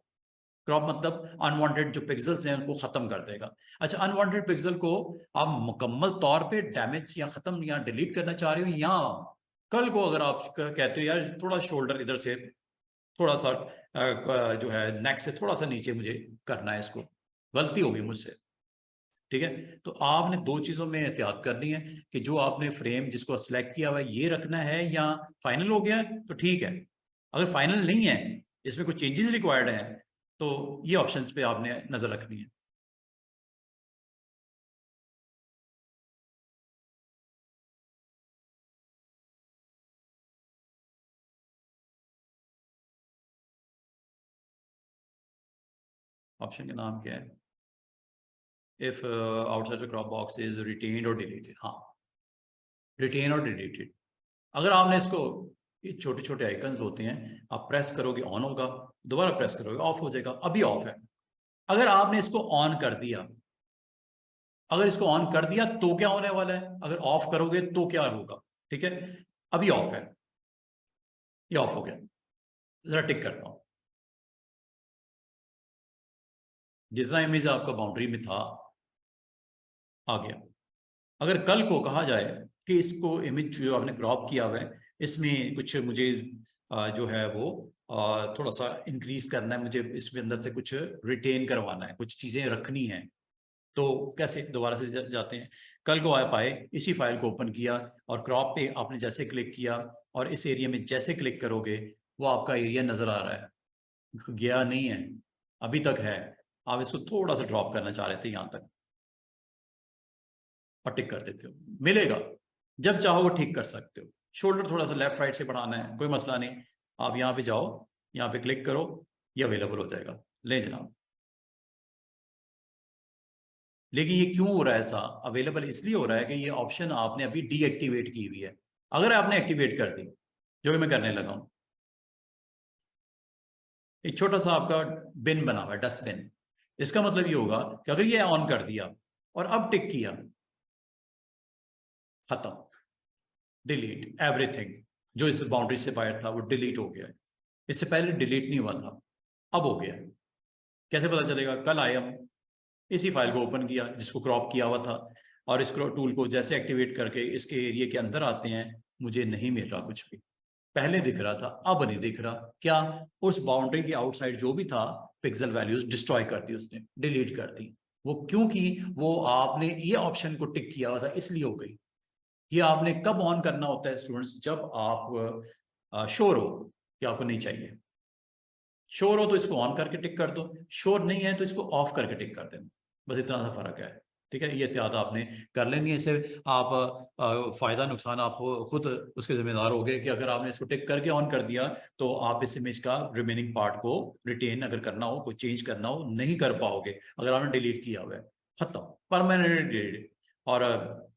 क्रॉप मतलब अनवांटेड जो पिक्सल्स हैं उनको खत्म कर देगा। अच्छा, अनवांटेड पिक्सल को आप मुकम्मल तौर पे डैमेज या खत्म या डिलीट करना चाह रहे हो, या कल को अगर आप कहते हो यार थोड़ा शोल्डर इधर से थोड़ा सा जो है नेक से थोड़ा सा नीचे मुझे करना है, इसको गलती होगी मुझसे, ठीक है। तो आपने 2 चीजों में एहतियात करनी है कि जो आपने फ्रेम जिसको सिलेक्ट किया हुआ है ये रखना है, या फाइनल हो गया है तो ठीक है। अगर फाइनल नहीं है, इसमें कुछ चेंजेस रिक्वायर्ड है, तो ये ऑप्शंस पे आपने नजर रखनी है। ऑप्शन का नाम क्या है? If outside the crop box is retained और डिलीटेड। हाँ, रिटेन और डिलीटेड। अगर आपने इसको, ये छोटे छोटे आइकन्स होते हैं, आप प्रेस करोगे ऑन होगा, दोबारा प्रेस करोगे ऑफ हो जाएगा। अभी ऑफ है। अगर आपने इसको ऑन कर दिया, अगर इसको ऑन कर दिया तो क्या होने वाला है, अगर ऑफ करोगे तो क्या होगा, ठीक है। अभी ऑफ है, ये ऑफ हो गया। जरा टिक करता हूं, जितना इमेज आपका बाउंड्री में था आ गया। अगर कल को कहा जाए कि इसको इमेज जो आपने क्रॉप किया हुआ है इसमें कुछ मुझे जो है वो थोड़ा सा इंक्रीज करना है, मुझे इसमें अंदर से कुछ रिटेन करवाना है, कुछ चीजें रखनी है, तो कैसे दोबारा से जाते हैं। कल को आप आए, इसी फाइल को ओपन किया और क्रॉप पे आपने जैसे क्लिक किया, और इस एरिया में जैसे क्लिक करोगे वो आपका एरिया नजर आ रहा है, गया नहीं है, अभी तक है। आप इसको थोड़ा सा ड्रॉप करना चाह रहे थे यहां तक, और टिक कर देते हो, मिलेगा। जब चाहो वो ठीक कर सकते हो। शोल्डर थोड़ा सा लेफ्ट राइट से बढ़ाना है, कोई मसला नहीं। आप यहाँ पे जाओ, यहाँ पे क्लिक करो, ये अवेलेबल हो जाएगा। ले जनाब। लेकिन ये क्यों हो रहा है ऐसा? अवेलेबल इसलिए हो रहा है कि ये ऑप्शन आपने अभी डीएक्टिवेट की हुई है। अगर आपने एक्टिवेट कर दी, जो कि मैं करने लगा हूं, एक छोटा सा आपका बिन बना हुआ है, डस्टबिन। इसका मतलब ये होगा कि अगर ये ऑन कर दिया और अब टिक किया, खत्म, डिलीट एवरीथिंग। जो इस बाउंड्री से बाहर था वो डिलीट हो गया। इससे पहले डिलीट नहीं हुआ था, अब हो गया। कैसे पता चलेगा? कल आए हम, इसी फाइल को ओपन किया जिसको क्रॉप किया हुआ था, और इस टूल को जैसे एक्टिवेट करके इसके एरिया के अंदर आते हैं, मुझे नहीं मिल रहा कुछ भी। पहले दिख रहा था, अब नहीं दिख रहा। क्या? उस बाउंड्री के आउटसाइड जो भी था पिक्सल वैल्यूज डिस्ट्रॉय कर दी उसने, डिलीट कर दी। वो क्योंकि वो आपने ये ऑप्शन को टिक किया हुआ था, इसलिए हो गई। ये आपने कब ऑन करना होता है स्टूडेंट्स? जब आप श्योर हो कि आपको नहीं चाहिए। श्योर हो तो इसको ऑन करके टिक कर दो, श्योर नहीं है तो इसको ऑफ करके टिक कर देना। बस इतना सा फर्क है, ठीक है। ये एहतियात आपने कर लेनी है। इससे आप फायदा नुकसान आप खुद उसके जिम्मेदार हो गए कि अगर आपने इसको टिक करके ऑन कर दिया तो आप इस इमेज का रिमेनिंग पार्ट को रिटेन अगर करना हो, कोई चेंज करना हो, नहीं कर पाओगे अगर आपने डिलीट किया हुआ है। खत्म, परमानेंट डिलीट। और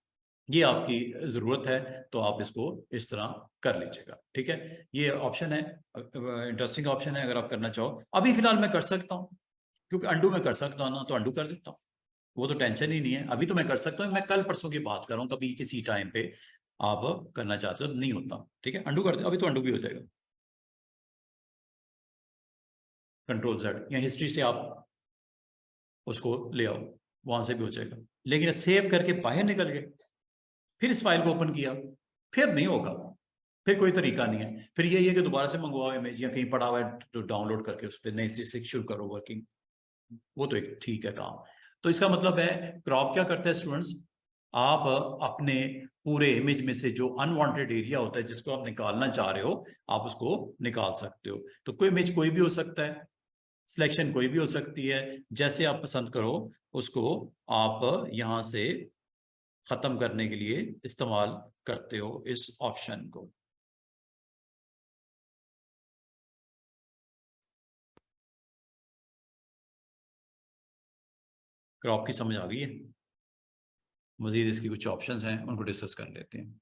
ये आपकी ज़रूरत है तो आप इसको इस तरह कर लीजिएगा, ठीक है। ये ऑप्शन है, इंटरेस्टिंग ऑप्शन है। अगर आप करना चाहो, अभी फिलहाल मैं कर सकता हूँ क्योंकि अंडू में कर सकता हूँ ना, तो अंडू कर देता हूँ। वो तो टेंशन ही नहीं है, अभी तो मैं कर सकता हूँ। मैं कल परसों की बात कर रहा हूँ, कभी किसी टाइम पे आप करना चाहते हो, नहीं होता, ठीक है। अंडू कर दे, अभी तो अंडू भी हो जाएगा। कंट्रोल Z या हिस्ट्री से आप उसको ले आओ, वहां से भी हो जाएगा। लेकिन सेव करके बाहर निकल गए, फिर इस फाइल को ओपन किया, फिर नहीं होगा। फिर कोई तरीका नहीं है। फिर यही है कि दोबारा से मंगवाओ इमेज, या कहीं पड़ा हुआ है तो डाउनलोड करके उस पर नई से शुरू करो वर्किंग। वो तो एक ठीक है काम। तो इसका मतलब है क्रॉप क्या करता है स्टूडेंट्स? आप अपने पूरे इमेज में से जो अनवांटेड एरिया होता है जिसको आप निकालना चाह रहे हो, आप उसको निकाल सकते हो। तो कोई इमेज कोई भी हो सकता है, सिलेक्शन कोई भी हो सकती है, जैसे आप पसंद करो उसको आप यहां से खत्म करने के लिए इस्तेमाल करते हो इस ऑप्शन को। क्रॉप की समझ आ गई है? मजीद इसकी कुछ ऑप्शंस हैं, उनको डिस्कस कर लेते हैं।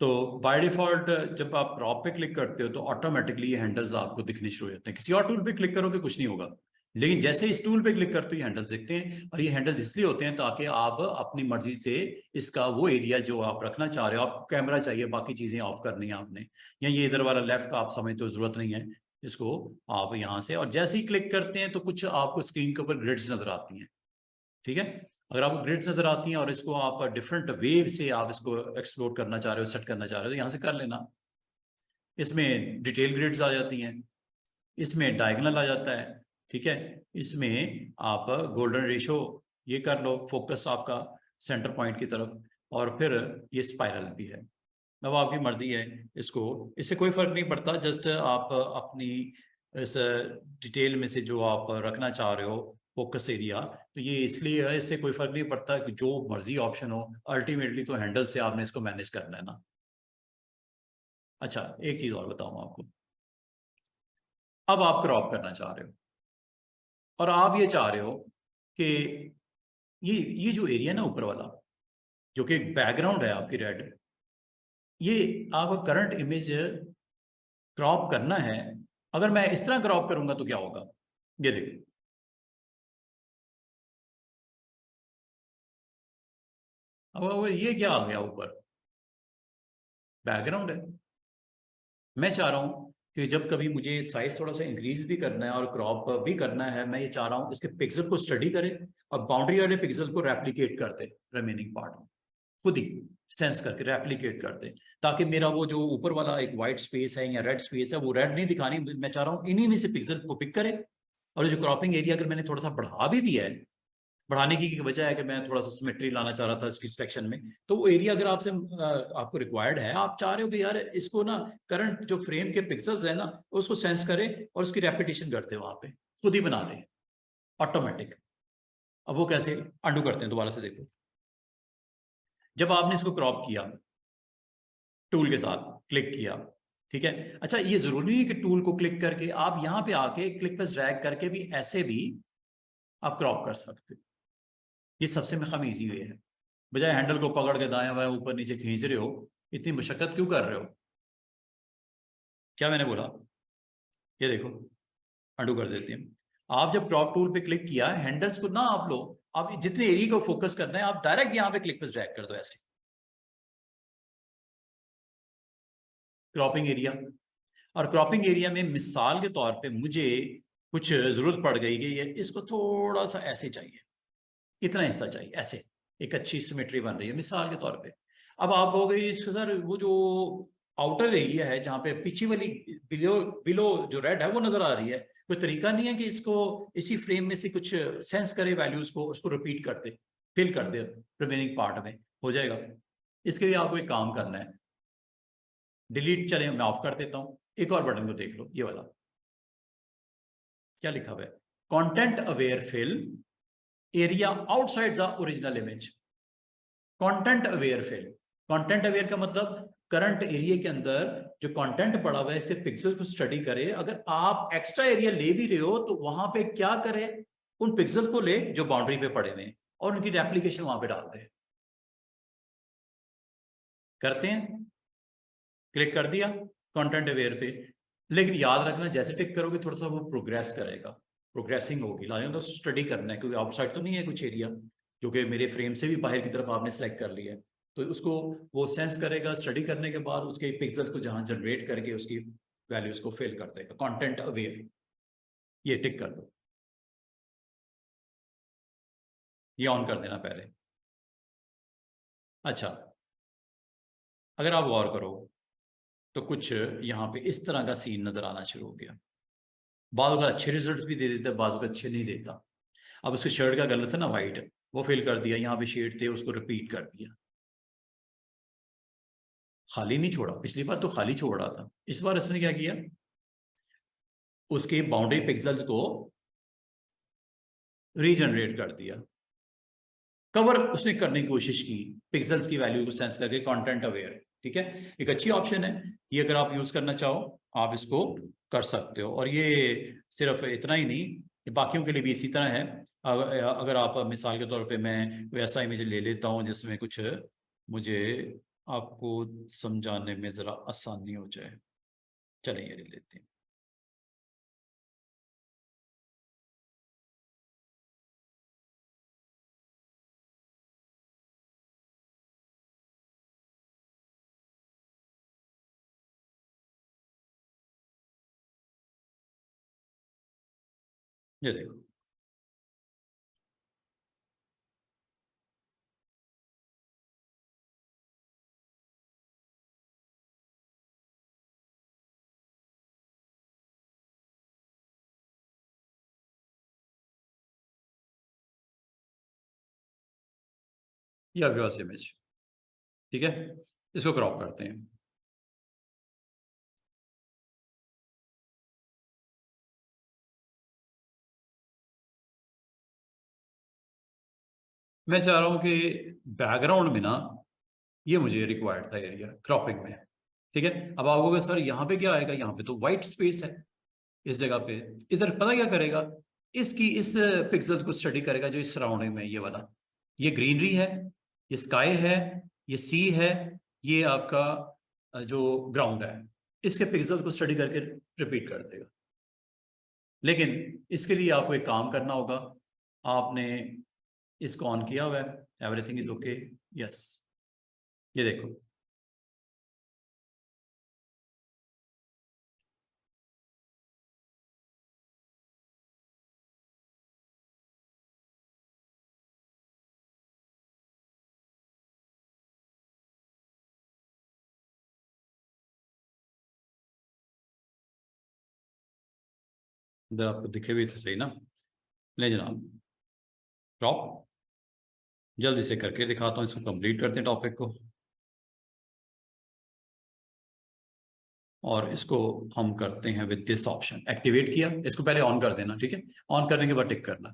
तो बाय डिफॉल्ट जब आप क्रॉप पे क्लिक करते हो तो ऑटोमेटिकली ये हैंडल्स आपको दिखने शुरू हो जाते हैं। किसी और टूल पे क्लिक करोगे कुछ नहीं होगा, लेकिन जैसे इस टूल पे क्लिक करते हो ये हैंडल्स दिखते हैं। और ये हैंडल्स इसलिए होते हैं ताकि आप अपनी मर्जी से इसका वो एरिया जो आप रखना चाह रहे हो, आपको कैमरा चाहिए, बाकी चीजें ऑफ करनी है आपने, या ये इधर वाला लेफ्ट का आप समझते हो जरूरत नहीं है, इसको आप यहाँ से, और जैसे ही क्लिक करते हैं तो कुछ आपको स्क्रीन के ऊपर ग्रिड्स नजर आती हैं, ठीक है। अगर आपको ग्रिड्स नजर आती हैं और इसको आप डिफरेंट वेव से आप इसको एक्सप्लोर करना चाह रहे हो, सेट करना चाह रहे हो, तो यहाँ से कर लेना। इसमें डिटेल ग्रिड्स आ जाती हैं, इसमें डायगोनल आ जाता है, ठीक है। इसमें आप गोल्डन रेशो ये कर लो, फोकस आपका सेंटर पॉइंट की तरफ, और फिर ये स्पाइरल भी है। अब आपकी मर्जी है, इसको, इससे कोई फर्क नहीं पड़ता। जस्ट आप अपनी इस डिटेल में से जो आप रखना चाह रहे हो फोकस एरिया, तो ये इसलिए है, इससे कोई फर्क नहीं पड़ता कि जो मर्जी ऑप्शन हो, अल्टीमेटली तो हैंडल से आपने इसको मैनेज करना है ना। अच्छा, एक चीज और बताऊं आपको। अब आप क्रॉप करना चाह रहे हो और आप ये चाह रहे हो कि ये जो एरिया ना ऊपर वाला, जो कि एक बैकग्राउंड है आपकी रेड, ये आपका करंट इमेज क्रॉप करना है। अगर मैं इस तरह क्रॉप करूंगा तो क्या होगा? ये देखिए, अब ये क्या आ गया ऊपर? बैकग्राउंड है। मैं चाह रहा हूं कि जब कभी मुझे साइज थोड़ा सा इंक्रीज भी करना है और क्रॉप भी करना है, मैं ये चाह रहा हूं इसके पिक्सल को स्टडी करे और बाउंड्री वाले पिक्सल को रेप्लिकेट कर दे रिमेनिंग पार्ट में, खुद ही सेंस करके रेप्लिकेट कर दे, ताकि मेरा वो जो ऊपर वाला एक व्हाइट स्पेस है या रेड स्पेस है, वो रेड नहीं दिखानी। मैं चाह रहा हूँ इन्हीं में से पिक्सल को पिक करे। और जो क्रॉपिंग एरिया अगर मैंने थोड़ा सा बढ़ा भी दिया है, बढ़ाने की वजह है कि मैं थोड़ा सा सिमेट्री लाना चाह रहा था इसकी सिलेक्शन में, तो वो एरिया अगर आपसे आपको रिक्वायर्ड है, आप चाह रहे हो कि यार इसको ना करंट जो फ्रेम के पिक्सल्स है ना उसको सेंस करे और उसकी रेपिटेशन करते वहां पे, खुद ही बना दे ऑटोमेटिक। अब वो कैसे? अंडू करते हैं, दोबारा से देखो। जब आपने इसको क्रॉप किया, टूल के साथ क्लिक किया, ठीक है। अच्छा, ये जरूरी नहीं है कि टूल को क्लिक करके आप यहां पे आके क्लिक पर ड्रैग करके भी ऐसे भी आप क्रॉप कर सकते हो। ये सबसे में कम ईजी वे है। बजाय हैंडल को पकड़ के दाएं बाएं ऊपर नीचे खींच रहे हो, इतनी मशक्कत क्यों कर रहे हो? क्या मैंने बोला? ये देखो, अंडू कर देते हैं। आप जब क्रॉप टूल पे क्लिक किया, हैंडल्स को ना आप लो, आप जितने एरिया को फोकस करना है आप डायरेक्ट यहाँ पे क्लिक पे ड्रैग कर दो ऐसे, क्रॉपिंग एरिया। और क्रॉपिंग एरिया में मिसाल के तौर पे मुझे कुछ जरूरत पड़ गई कि ये इसको थोड़ा सा ऐसे चाहिए, इतना हिस्सा चाहिए, ऐसे एक अच्छी सिमेट्री बन रही है मिसाल के तौर पे। अब आप हो गई सर वो जो आउटर एरिया है जहाँ पे पीछे वाली बिलो बिलो जो रेड है वो नजर आ रही है, कोई तरीका नहीं है कि इसको इसी फ्रेम में से कुछ सेंस करे वैल्यूज को, उसको रिपीट कर दे, फिल कर दे रिमेनिंग पार्ट में, हो जाएगा? इसके लिए आपको एक काम करना है, डिलीट, चले मैं ऑफ कर देता हूं, एक और बटन को देख लो, ये वाला क्या लिखा हुआ है, content aware fill area outside the original image. Content aware fill, content aware का मतलब करंट एरिया के अंदर जो कंटेंट पड़ा हुआ है इससे पिक्सल को स्टडी करे। अगर आप एक्स्ट्रा एरिया ले भी रहे हो तो वहां पे क्या करे, उन पिक्सल को ले जो बाउंड्री पे पड़े हुए और उनकी रेप्लीकेशन वहां पे डाल दे। करते हैं, क्लिक कर दिया कंटेंट अवेयर पे, लेकिन याद रखना जैसे टिक करोगे थोड़ा सा वो प्रोग्रेस करेगा, प्रोग्रेसिंग होगी, लाने तो स्टडी करना है, क्योंकि आउटसाइड तो नहीं है कुछ एरिया जो कि मेरे फ्रेम से भी बाहर की तरफ आपने सेलेक्ट कर लिया है, तो उसको वो सेंस करेगा, स्टडी करने के बाद उसके पिक्सल को जहां जनरेट करके उसकी वैल्यूज को फिल कर देगा। कंटेंट अवेयर, ये टिक कर दो, ये ऑन कर देना पहले। अच्छा, अगर आप गौर करो तो कुछ यहाँ पे इस तरह का सीन नजर आना शुरू हो गया, बाद का अच्छे रिजल्ट्स भी दे देता है, बाद का अच्छे नहीं देता। अब उसके शर्ट का कलर था ना वाइट, वो फिल कर दिया, यहाँ पे शेड थे उसको रिपीट कर दिया, खाली नहीं छोड़ा। पिछली बार तो खाली छोड़ रहा था, इस बार इसने क्या किया, उसके बाउंड्री पिक्सल्स को रीजनरेट कर दिया, कवर उसने करने की कोशिश की, पिक्सल्स की वैल्यू को सेंस करके, कंटेंट अवेयर। ठीक है, एक अच्छी ऑप्शन है ये, अगर आप यूज करना चाहो आप इसको कर सकते हो। और ये सिर्फ इतना ही नहीं, ये बाकियों के लिए भी इसी तरह है। अगर आप मिसाल के तौर पे मैं कोई ऐसा इमेज ले लेता हूँ जिसमें कुछ मुझे आपको समझाने में ज़रा आसानी हो जाए, चलें ये ले लेते हैं। ये देखो, ये आपके पास इमेज, ठीक है, इसको क्रॉप करते हैं। मैं चाह रहा हूँ कि बैकग्राउंड में ना ये मुझे रिक्वायर्ड था एरिया क्रॉपिंग में, ठीक है। अब आप कहोगे सर यहाँ पे क्या आएगा, यहाँ पे तो वाइट स्पेस है इस जगह पे, इधर पता क्या करेगा, इसकी इस पिक्सल को स्टडी करेगा जो इस सराउंडिंग में, ये वाला, ये ग्रीनरी है, ये स्काई है, ये सी है, ये आपका जो ग्राउंड है, इसके पिक्सल को स्टडी करके रिपीट कर देगा। लेकिन इसके लिए आपको एक काम करना होगा, आपने इसको ऑन किया हुआ है, एवरीथिंग इज ओके, यस, ये देखो, इधर आपको दिखे भी तो सही ना। ले जनाब, क्रॉप जल्दी से करके दिखाता हूँ, इसको कंप्लीट करते हैं टॉपिक को, और इसको हम करते हैं विद दिस ऑप्शन, एक्टिवेट किया, इसको पहले ऑन कर देना, ठीक है, ऑन करने के बाद टिक करना,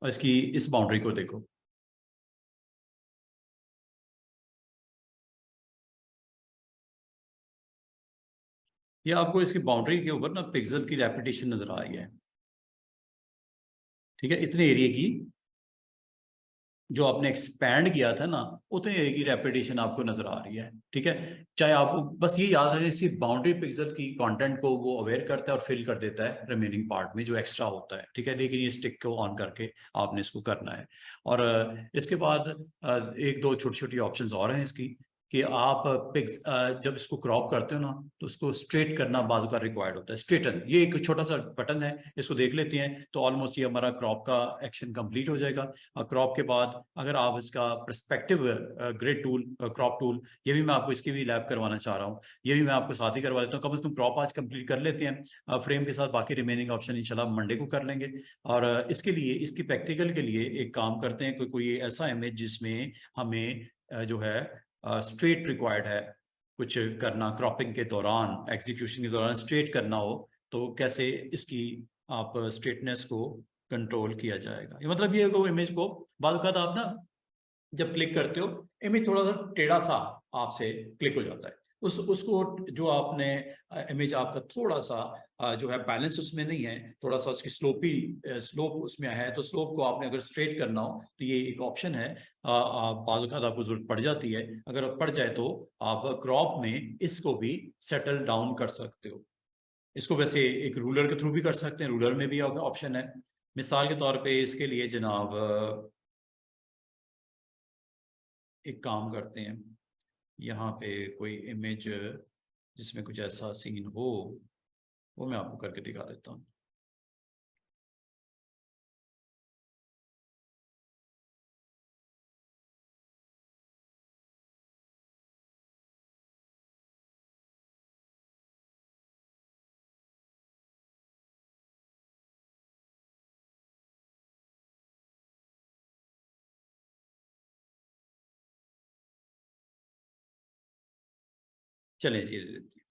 और इसकी इस बाउंड्री को देखो, ये आपको इसकी बाउंड्री के ऊपर ना पिक्सल की रेपिटेशन नजर आ रही है, ठीक है, इतने एरिया की जो आपने एक्सपैंड किया था ना, उतनी एक ही रेपिटेशन आपको नजर आ रही है। ठीक है, चाहे आपको बस ये याद रहे, सिर्फ बाउंड्री पिक्सल की कंटेंट को वो अवेयर करता है और फिल कर देता है रिमेनिंग पार्ट में जो एक्स्ट्रा होता है। ठीक है, लेकिन ये स्टिक को ऑन करके आपने इसको करना है। और इसके बाद एक दो छोटी छोटी ऑप्शंस और हैं इसकी, कि आप जब इसको क्रॉप करते हो ना, तो उसको स्ट्रेट करना बाजू का रिक्वायर्ड होता है। स्ट्रेटन, ये एक छोटा सा बटन है, इसको देख लेते हैं तो ऑलमोस्ट ये हमारा क्रॉप का एक्शन कंप्लीट हो जाएगा। और क्रॉप के बाद अगर आप इसका perspective grid tool, crop tool, ये भी मैं आपको इसकी भी लैब करवाना चाह रहा हूँ, ये भी मैं आपको साथ ही करवा देता हूँ। कम से कम क्रॉप आज कंप्लीट कर लेते हैं फ्रेम के साथ, बाकी रिमेनिंग ऑप्शन इंशाल्लाह मंडे को कर लेंगे। और इसके लिए, इसकी प्रैक्टिकल के लिए एक काम करते हैं, कोई ऐसा इमेज जिसमें हमें जो है स्ट्रेट रिक्वायर्ड है कुछ करना, क्रॉपिंग के दौरान, एग्जीक्यूशन के दौरान स्ट्रेट करना हो, तो कैसे इसकी आप स्ट्रेटनेस को कंट्रोल किया जाएगा। ये मतलब ये को इमेज को बाद आप ना जब क्लिक करते हो, इमेज थोड़ा सा टेढ़ा सा आपसे क्लिक हो जाता है, उसको जो आपने इमेज आपका थोड़ा सा जो है बैलेंस उसमें नहीं है, थोड़ा सा उसकी स्लोप उसमें है, तो स्लोप को आपने अगर स्ट्रेट करना हो तो ये एक ऑप्शन है। बाद आपको जरूरत पड़ जाती है, अगर पड़ जाए तो आप क्रॉप में इसको भी सेटल डाउन कर सकते हो। इसको वैसे एक रूलर के थ्रू भी कर सकते हैं, रूलर में भी ऑप्शन है। मिसाल के तौर पे इसके लिए जनाब एक काम करते हैं, यहाँ पे कोई इमेज जिसमें कुछ ऐसा सीन हो वो मैं आपको करके दिखा देता हूँ। चलिए जी, ले लेते हैं।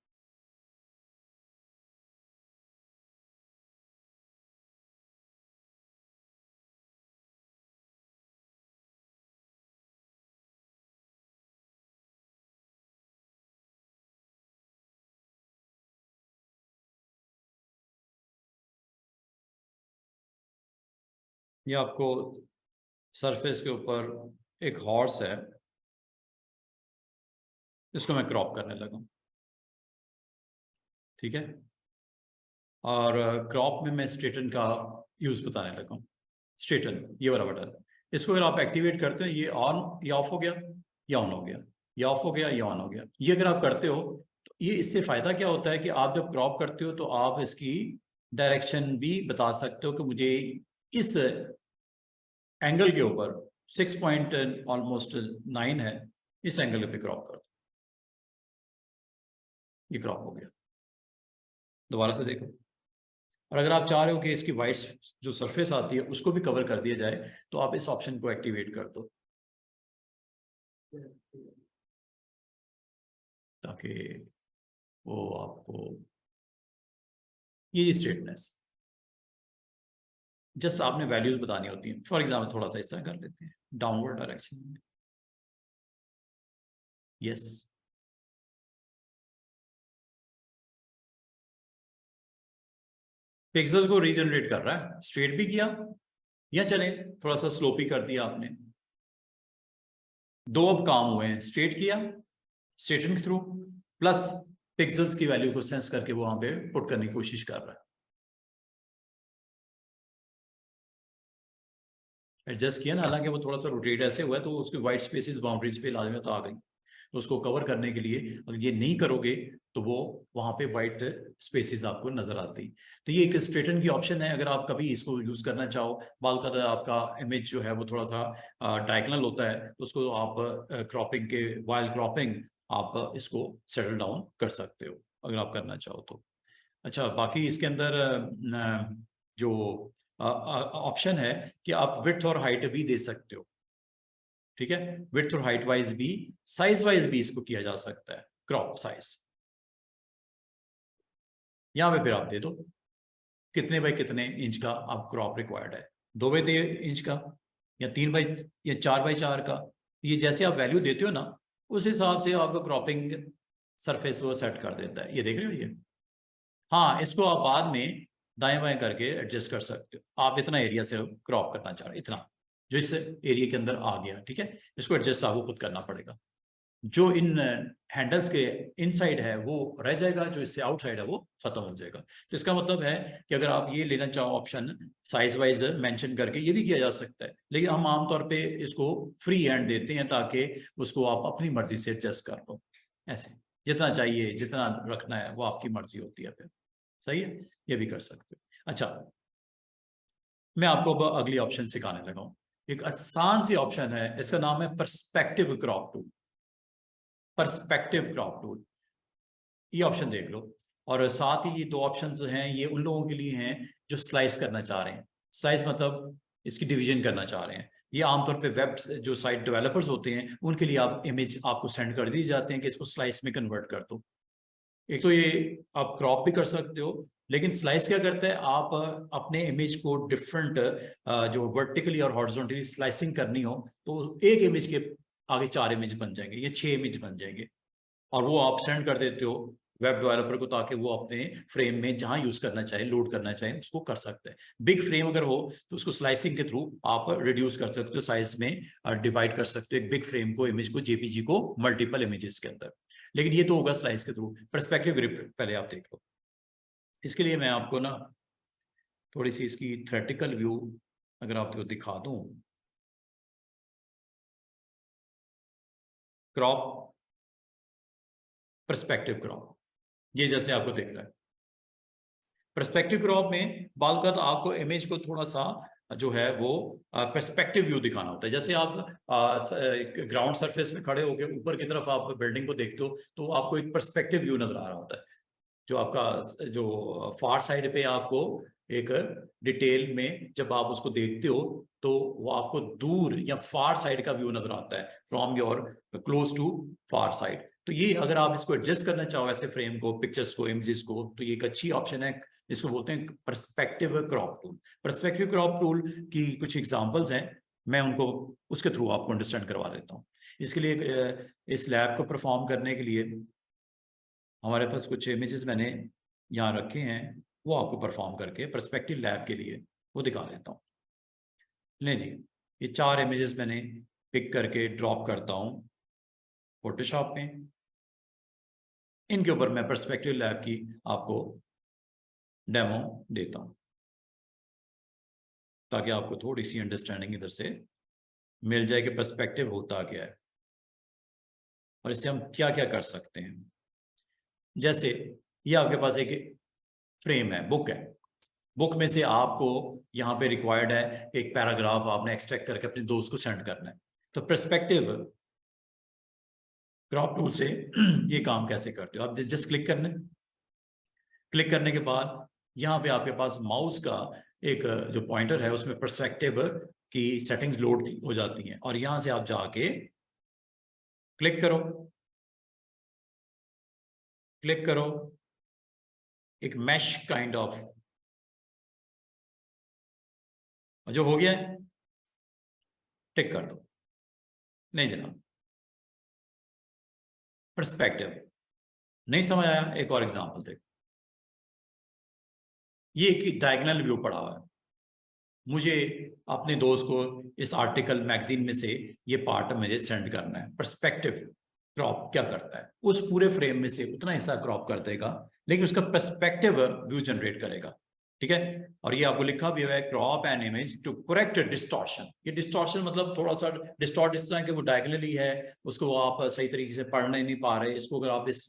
ये आपको सरफेस के ऊपर एक हॉर्स है, इसको मैं क्रॉप करने लगा। ठीक है, और क्रॉप में मैं स्ट्रेटन का यूज बताने लगा हूँ। स्ट्रेटन, ये वाला बटन, इसको अगर आप एक्टिवेट करते हो, ये ऑन या ऑफ हो गया, या ऑन हो गया, या ऑफ हो गया, या ऑन हो गया। ये अगर आप करते हो तो ये इससे फायदा क्या होता है कि आप जब क्रॉप करते हो तो आप इसकी डायरेक्शन भी बता सकते हो कि मुझे इस एंगल के ऊपर 6 पॉइंट ऑलमोस्ट 9 है, इस एंगल पे क्रॉप कर दो। ये क्रॉप हो गया। दोबारा से देखो, और अगर आप चाह रहे हो कि इसकी वाइट जो सरफेस आती है उसको भी कवर कर दिया जाए, तो आप इस ऑप्शन को एक्टिवेट कर दो, ताकि वो आपको ये स्ट्रेटनेस, जस्ट आपने वैल्यूज बतानी होती हैं। फॉर एग्जाम्पल थोड़ा सा इस तरह कर लेते हैं, डाउनवर्ड डायरेक्शन में। यस, पिक्सल को रीजनरेट कर रहा है, स्ट्रेट भी किया, या चले थोड़ा सा स्लोप ही कर दिया आपने। दो अब काम हुए हैं, स्ट्रेट किया स्ट्रेटन के थ्रू, प्लस पिक्सल्स की वैल्यू को सेंस करके वो वहां पे पुट करने की कोशिश कर रहा है। एडजस्ट किया ना, हालांकि वो थोड़ा सा रोटेट ऐसे हुआ है तो उसके वाइट स्पेसेस बाउंड्रीज पे लाजमी तो आ गई, तो उसको कवर करने के लिए अगर ये नहीं करोगे तो वो वहां पे वाइट स्पेसेस आपको नजर आती। तो ये एक स्ट्रेटन की ऑप्शन है, अगर आप कभी इसको यूज करना चाहो। बाल का आपका इमेज जो है वो थोड़ा सा डायगोनल होता है, तो उसको आप क्रॉपिंग के, वाइल क्रॉपिंग आप इसको सेटल डाउन कर सकते हो अगर आप करना चाहो तो। अच्छा, बाकी इसके अंदर जो ऑप्शन है कि आप विड्थ और हाइट भी दे सकते हो। ठीक है, विड्थ और हाइट वाइज भी, साइज वाइज भी इसको किया जा सकता है, क्रॉप साइज। यहां पे फिर आप दे दो कितने बाई कितने इंच का आप क्रॉप रिक्वायर्ड है, 2 बाई 2 इंच का, या 3 बाई या 4 बाई 4 का। ये जैसे आप वैल्यू देते हो ना, उस हिसाब से आपका क्रॉपिंग सरफेस वो सेट कर देता है। ये देख रहे हो ये, हाँ, इसको आप बाद में दाएं बाएं करके एडजस्ट कर सकते हो। आप इतना एरिया से क्रॉप करना चाह रहे, इतना जो इस एरिया के अंदर आ गया, ठीक है। इसको एडजस्ट आपको खुद करना पड़ेगा। जो इन हैंडल्स के इनसाइड है वो रह जाएगा, जो इससे आउटसाइड है वो खत्म हो जाएगा। तो इसका मतलब है कि अगर आप ये लेना चाहो ऑप्शन साइज वाइज मेंशन करके, ये भी किया जा सकता है, लेकिन हम आमतौर पे इसको फ्री हैंड देते हैं ताकि उसको आप अपनी मर्जी से एडजस्ट कर लो। ऐसे जितना चाहिए जितना रखना है वो आपकी मर्जी होती है, फिर सही है, ये भी कर सकते हो। अच्छा, मैं आपको अब अगली ऑप्शन सिखाने लगा हूँ। एक आसान सी ऑप्शन है, इसका नाम है perspective crop tool. Perspective crop tool, ये ऑप्शन देख लो। और साथ ही ये दो ऑप्शंस हैं, ये उन लोगों के लिए हैं जो स्लाइस करना चाह रहे हैं। स्लाइस मतलब इसकी डिवीजन करना चाह रहे हैं। ये आमतौर पे वेब जो साइट डेवलपर्स होते हैं उनके लिए आप इमेज आपको सेंड कर दी जाते हैं कि इसको स्लाइस में कन्वर्ट कर दो। एक तो ये आप क्रॉप भी कर सकते हो, लेकिन स्लाइस क्या करता है, आप अपने इमेज को डिफरेंट जो वर्टिकली और हॉरिजॉन्टली स्लाइसिंग करनी हो तो एक इमेज के आगे 4 इमेज बन जाएंगे या 6 इमेज बन जाएंगे, और वो आप सेंड कर देते हो वेब डेवलपर को ताकि वो अपने फ्रेम में जहां यूज करना चाहे, लोड करना चाहे, उसको कर सकते हैं। बिग फ्रेम अगर हो तो उसको स्लाइसिंग के थ्रू आप रिड्यूस कर सकते हो, साइज में डिवाइड कर सकते हो एक बिग फ्रेम को, इमेज को, जेपीजी को मल्टीपल इमेजेस के अंदर। लेकिन ये तो होगा स्लाइस के थ्रू। पर्सपेक्टिव ग्रिप पहले आप देख लो। इसके लिए मैं आपको ना थोड़ी सी इसकी थ्योरेटिकल व्यू अगर आपको दिखा दूं। क्रॉप, पर्सपेक्टिव क्रॉप, ये जैसे आपको दिख रहा है। पर्सपेक्टिव क्रॉप में बाल का तो आपको इमेज को थोड़ा सा जो है वो पर्सपेक्टिव व्यू दिखाना होता है। जैसे आप ग्राउंड सरफेस में खड़े होकर ऊपर की तरफ आप बिल्डिंग को देखते हो तो आपको एक पर्सपेक्टिव व्यू नजर आ रहा होता है। जो आपका जो फार साइड पे आपको एक डिटेल में जब आप उसको देखते हो तो वो आपको दूर या फार साइड का व्यू नजर आता है, from your close to far side. तो ये अगर आप इसको एडजस्ट करना चाहो ऐसे फ्रेम को, पिक्चर्स को, इमेजेस को, तो ये एक अच्छी ऑप्शन है। इसको बोलते हैं perspective crop tool. Perspective crop tool की कुछ एग्जांपल्स हैं, मैं उनको उसके थ्रू आपको अंडरस्टैंड करवा देता हूँ। इसके लिए इस लैब को परफॉर्म करने के लिए हमारे पास कुछ इमेजेस मैंने यहाँ रखे हैं, वो आपको परफॉर्म करके पर्सपेक्टिव लैब के लिए वो दिखा देता हूँ। ले जी, ये 4 इमेजेस मैंने पिक करके ड्रॉप करता हूँ फोटोशॉप में। इनके ऊपर मैं पर्सपेक्टिव लैब की आपको डेमो देता हूँ ताकि आपको थोड़ी सी अंडरस्टैंडिंग इधर से मिल जाए कि पर्सपेक्टिव होता क्या है और इससे हम क्या क्या कर सकते हैं। जैसे ये आपके पास एक फ्रेम है, बुक है। बुक में से आपको यहाँ पे रिक्वायर्ड है एक पैराग्राफ आपने एक्सट्रैक्ट करके अपने दोस्त को सेंड करना है। तो पर्सपेक्टिव क्रॉप टूल से ये काम कैसे करते हो, आप जस्ट क्लिक करना है। क्लिक करने के बाद यहाँ पे आपके पास माउस का एक जो पॉइंटर है उसमें पर्सपेक्टिव की सेटिंग्स लोड हो जाती हैं, और यहाँ से आप जाके क्लिक करो, क्लिक करो एक मैश काइंड ऑफ, जो हो गया है टिक कर दो। नहीं जनाब, पर्सपेक्टिव नहीं समझ आया, एक और एग्जांपल देखो। ये एक डायगोनल व्यू पड़ा हुआ है, मुझे अपने दोस्त को इस आर्टिकल मैगजीन में से ये पार्ट मुझे सेंड करना है। पर्सपेक्टिव क्रॉप क्या करता है, उस पूरे फ्रेम में से उतना हिस्सा क्रॉप कर देगा, लेकिन उसका पर्सपेक्टिव व्यू जनरेट करेगा, ठीक है। और ये आपको लिखा भी हुआ है, crop an image to correct distortion. ये डिस्टॉर्शन मतलब थोड़ा सा डिस्टॉर्ट इस तरह के वो डायगोनली है, उसको आप सही तरीके से पढ़ नहीं पा रहे। इसको अगर आप इस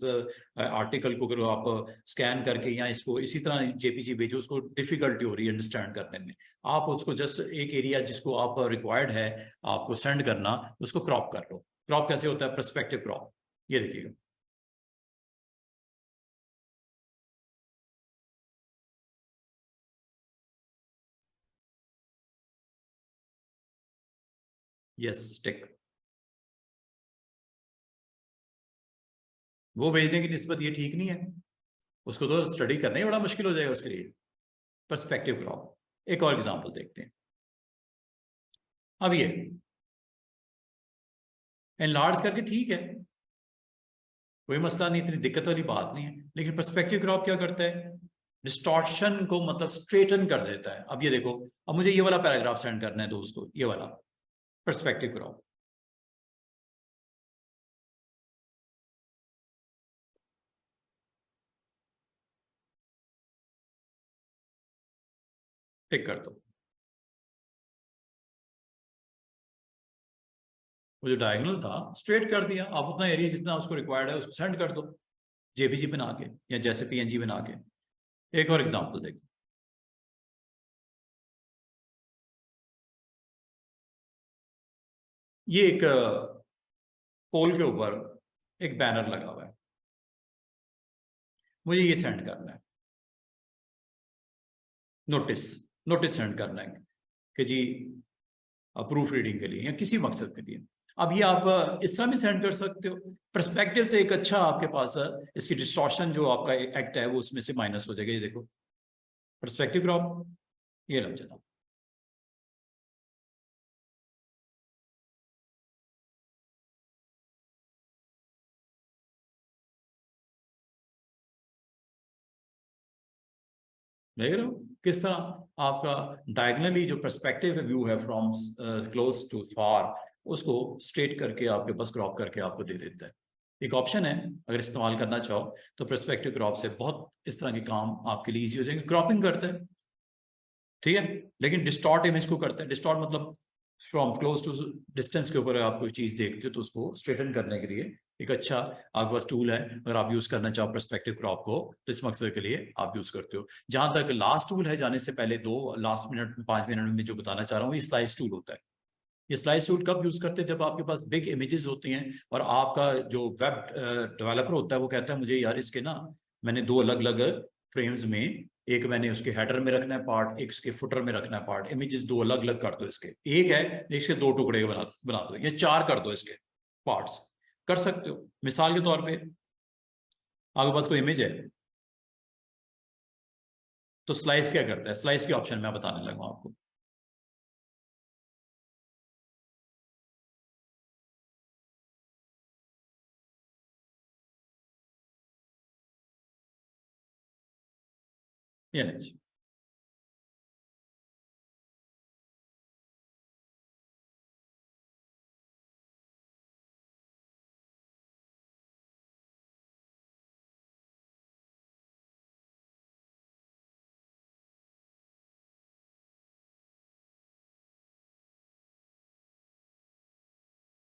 आर्टिकल को अगर आप स्कैन करके या इसको इसी तरह जेपीजी भेजो, उसको डिफिकल्टी हो रही है अंडरस्टैंड करने में, आप उसको जस्ट एक एरिया जिसको आप रिक्वायर्ड है आपको सेंड करना, उसको क्रॉप कर लो। क्रॉप कैसे होता है, पर्सपेक्टिव क्रॉप, ये देखिएगा। यस, टिक। वो भेजने की निस्बत ये ठीक नहीं है, उसको तो स्टडी करना ही बड़ा मुश्किल हो जाएगा उसके लिए। पर्सपेक्टिव क्रॉप, एक और एग्जांपल देखते हैं। अब ये एनलार्ज करके ठीक है, कोई मसला नहीं, इतनी दिक्कत वाली बात नहीं है, लेकिन पर्सपेक्टिव क्रॉप क्या करता है, डिस्टॉर्शन को मतलब स्ट्रेटन कर देता है। अब ये देखो, अब मुझे ये वाला पैराग्राफ सेंड करना है दोस्त को, ये वाला, पर्सपेक्टिव क्रॉप। टिक कर दो। वो जो डायगोनल था स्ट्रेट कर दिया, आप अपना एरिया जितना उसको रिक्वायर्ड है उसको सेंड कर दो जेपीजी बना के या जैसे पीएनजी बना के। एक और एग्जांपल देखो, ये एक पोल के ऊपर एक बैनर लगा हुआ है, मुझे ये सेंड करना है, नोटिस नोटिस सेंड करना है कि जी प्रूफ रीडिंग के लिए या किसी मकसद के लिए। अब ये आप इस तरह भी सेंड कर सकते हो, पर्सपेक्टिव से एक अच्छा आपके पास इसकी डिस्टॉर्शन जो आपका एक्ट है वो उसमें से माइनस हो जाएगा। ये देखो पर्सपेक्टिव क्रॉप, ये लग जाना। देख रहे हो किस तरह आपका डायगनली जो पर्सपेक्टिव व्यू है फ्रॉम क्लोज टू फार, उसको स्ट्रेट करके आपके पास क्रॉप करके आपको दे देता है। एक ऑप्शन है, अगर इस्तेमाल करना चाहो तो पर्सपेक्टिव क्रॉप से बहुत इस तरह के काम आपके लिए इजी हो जाएंगे। क्रॉपिंग करते हैं, ठीक है, लेकिन डिस्टॉर्ट इमेज को करते हैं। डिस्टॉर्ट मतलब फ्रॉम क्लोज टू डिस्टेंस के ऊपर आप कोई चीज देखते हो तो उसको स्ट्रेटन करने के लिए एक अच्छा आपके पास टूल है। अगर आप यूज करना चाहो पर्सपेक्टिव क्रॉप को तो इस मकसद के लिए आप यूज करते हो। जहां तक लास्ट टूल है, जाने से पहले दो लास्ट मिनट 5 मिनट में जो बताना चाह रहा हूँ, ये स्लाइस टूल होता है। ये स्लाइस टूल कब यूज करते हैं? जब आपके पास बिग इमेजेस होती हैं और आपका जो वेब डेवलपर होता है वो कहता है मुझे यार इसके ना, मैंने दो अलग अलग फ्रेम्स में, एक मैंने उसके हेडर में रखना है पार्ट, एक इसके फुटर में रखना है पार्ट, इमेजेस दो अलग अलग कर दो इसके, एक है इसके दो टुकड़े बना दो या चार कर दो इसके पार्ट्स। कर सकते हो। मिसाल के तौर पे आपके पास कोई इमेज है तो स्लाइस क्या करता है, स्लाइस के ऑप्शन मैं बताने लगा आपको। ये नहीं,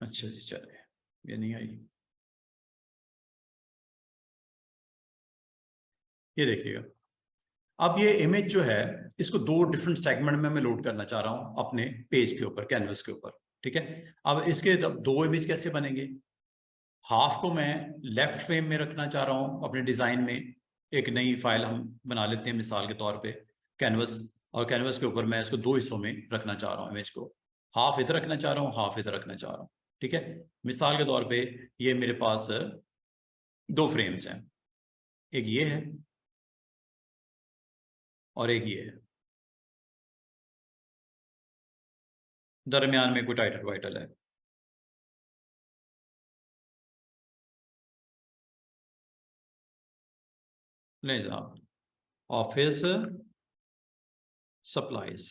अच्छा जी चलिए, ये नहीं आई। ये देखिएगा, अब ये इमेज जो है इसको दो डिफरेंट सेगमेंट में मैं लोड करना चाह रहा हूं अपने पेज के ऊपर, कैनवस के ऊपर, ठीक है। अब इसके दो इमेज कैसे बनेंगे? हाफ को मैं लेफ्ट फ्रेम में रखना चाह रहा हूं अपने डिजाइन में, एक नई फाइल हम बना लेते हैं मिसाल के तौर पे कैनवस, और कैनवस के ऊपर मैं इसको दो हिस्सों में रखना चाह रहा हूं इमेज को, हाफ इधर रखना चाह रहा हूँ, हाफ इधर रखना चाह रहा हूँ, ठीक है। मिसाल के तौर पे ये मेरे पास दो फ्रेम्स हैं, एक ये है और एक ये है, दरमियान में कोई टाइटल वाइटल है। ले जनाब, ऑफिस सप्लाईज,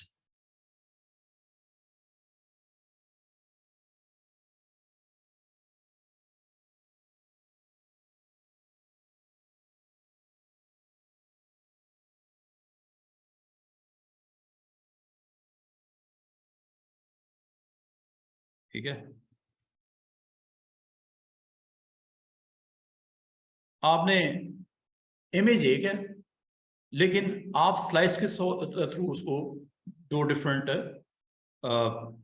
ठीक है। आपने इमेज एक है, लेकिन आप स्लाइस के थ्रू उसको दो डिफरेंट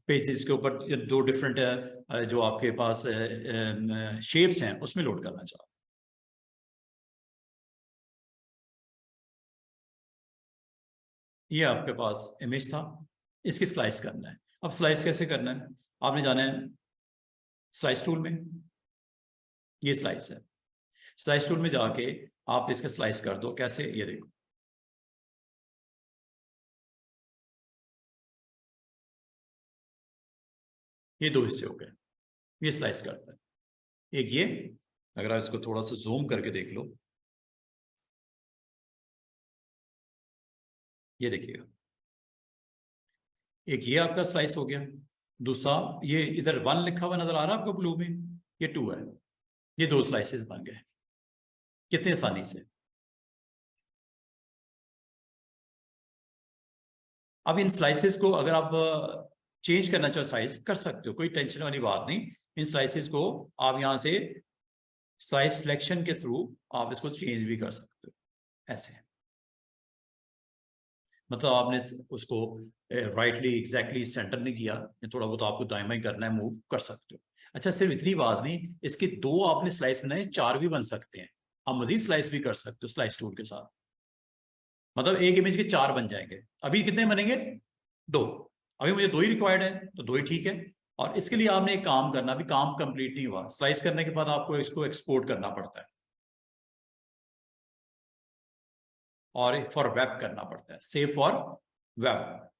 पेजेस के ऊपर, दो डिफरेंट जो आपके पास शेप्स हैं उसमें लोड करना चाहो। ये आपके पास इमेज था, इसकी स्लाइस करना है। अब स्लाइस कैसे करना है? आपने जाना है स्लाइस टूल में, ये स्लाइस है, स्लाइस टूल में जाके आप इसका स्लाइस कर दो। कैसे? ये देखो, ये दो हिस्से हो गए, ये स्लाइस करता है। एक ये, अगर आप इसको थोड़ा सा जूम करके देख लो, ये देखिएगा, एक ये आपका स्लाइस हो गया, दूसरा ये इधर 1 लिखा हुआ नजर आ रहा है आपको ब्लू में, ये 2 है। ये 2 स्लाइसेस बन गए कितने आसानी से। अब इन स्लाइसेस को अगर आप चेंज करना चाहो साइज कर सकते हो, कोई टेंशन वाली बात नहीं। इन स्लाइसेस को आप यहां से साइज सिलेक्शन के थ्रू आप इसको चेंज भी कर सकते हो ऐसे। मतलब आपने उसको राइटली एग्जैक्टली सेंटर नहीं किया, थोड़ा बहुत आपको दाएं बाएं करना है, मूव कर सकते हो। अच्छा, सिर्फ इतनी बात नहीं, इसके 2 आपने स्लाइस बनाए, 4 भी बन सकते हैं। आप मजीद स्लाइस भी कर सकते हो स्लाइस टूल के साथ, मतलब एक इमेज के 4 बन जाएंगे। अभी कितने बनेंगे? 2। अभी मुझे 2 ही रिक्वायर्ड है तो 2 ही ठीक है। और इसके लिए आपने एक काम करना, अभी काम कंप्लीट नहीं हुआ। स्लाइस करने के बाद आपको इसको एक्सपोर्ट करना पड़ता है और फॉर वेब करना पड़ता है, सेव फॉर वेब।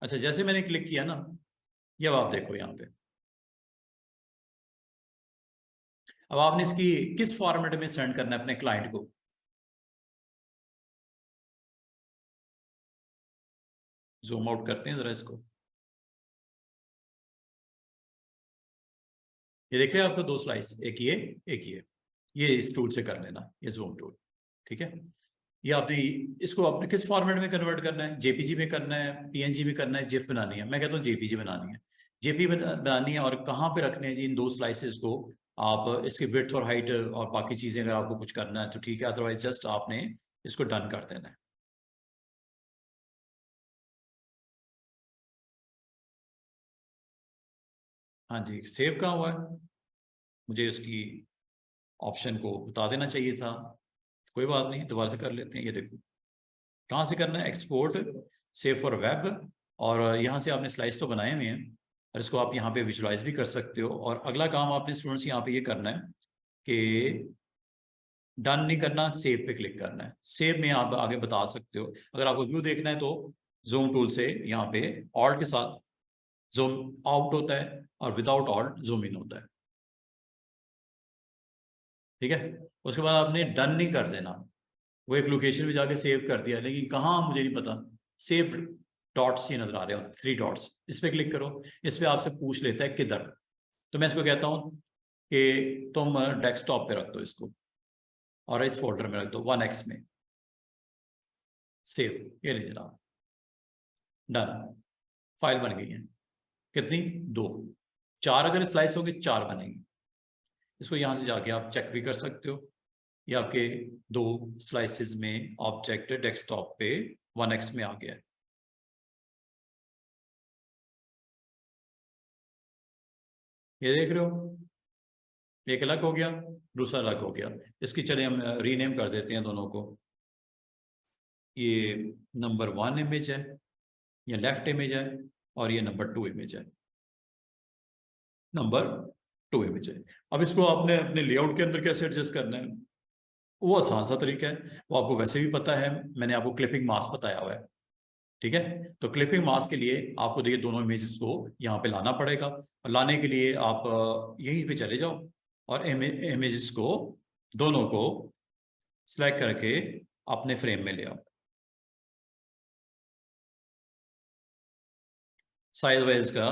अच्छा, जैसे मैंने क्लिक किया ना, ये अब आप देखो यहाँ पे, अब आपने इसकी किस फॉर्मेट में सेंड करना है अपने क्लाइंट को। जूम आउट करते हैं जरा इसको, ये देख रहे हैं आपको 2 स्लाइस, एक ये इस टूल से कर लेना, ये जूम टूल, ठीक है। ये आपने इसको आपने किस फॉर्मेट में कन्वर्ट करना है, जेपीजी में करना है, पीएनजी में करना है, जिफ बनानी है। मैं कहता हूँ जेपीजी बनानी है, बनानी है। और कहाँ पे रखने हैं जी इन 2 स्लाइसेस को। आप इसकी विड्थ और हाइट और बाकी चीजें अगर आपको कुछ करना है तो ठीक है, अदरवाइज जस्ट आपने इसको डन कर देना है। हाँ जी, सेव कहाँ हुआ है, मुझे उसकी ऑप्शन को बता देना चाहिए था। कोई बात नहीं, दोबारा से कर लेते हैं। ये देखो कहाँ से करना है, एक्सपोर्ट, सेव फॉर वेब। और यहाँ से आपने स्लाइस तो बनाए हुए हैं और इसको आप यहाँ पे विजुलाइज भी कर सकते हो। और अगला काम आपने स्टूडेंट्स यहाँ पे ये करना है कि डन नहीं करना, सेव पे क्लिक करना है। सेव में आप आगे बता सकते हो, अगर आपको व्यू देखना है तो जूम टूल से यहाँ पे ऑल्ट के साथ जूम आउट होता है और विदाउट ऑल्ट जूम इन होता है, ठीक है। उसके बाद आपने डन नहीं कर देना, वो एक लोकेशन में जाके सेव कर दिया, लेकिन कहाँ मुझे नहीं पता। सेव डॉट्स ये नजर आ रहे हो, 3 डॉट्स, इस पर क्लिक करो। इस पर आपसे पूछ लेता है किधर, तो मैं इसको कहता हूँ कि तुम डेस्कटॉप पे रख दो इसको और इस फोल्डर में रख दो 1x में। सेव, ये नहीं जनाब, डन, फाइल बन गई है। कितनी? 2। 4 अगर स्लाइस होगी 4 बनेंगी। इसको यहां से जाके आप चेक भी कर सकते हो, ये आपके 2 स्लाइसेस में ऑब्जेक्ट डेस्कटॉप पे 1x में आ गया है। ये देख रहे हो, एक अलग हो गया, दूसरा अलग हो गया। इसकी चले हम रीनेम कर देते हैं दोनों को। ये नंबर 1 इमेज है, ये लेफ्ट इमेज है, और ये नंबर 2 इमेज है, नंबर 2 इमेज है। अब इसको आपने अपने लेआउट के अंदर कैसे एडजस्ट करना है, वो आसान सा तरीका है, वो आपको वैसे भी पता है, मैंने आपको क्लिपिंग मास्क बताया हुआ है, ठीक है। तो क्लिपिंग मास्क के लिए आपको देखिए दोनों इमेजेस को यहाँ पे लाना पड़ेगा, और लाने के लिए आप यहीं पे चले जाओ और इमेजेस को दोनों को सिलेक्ट करके अपने फ्रेम में ले आओ। साइज वाइज का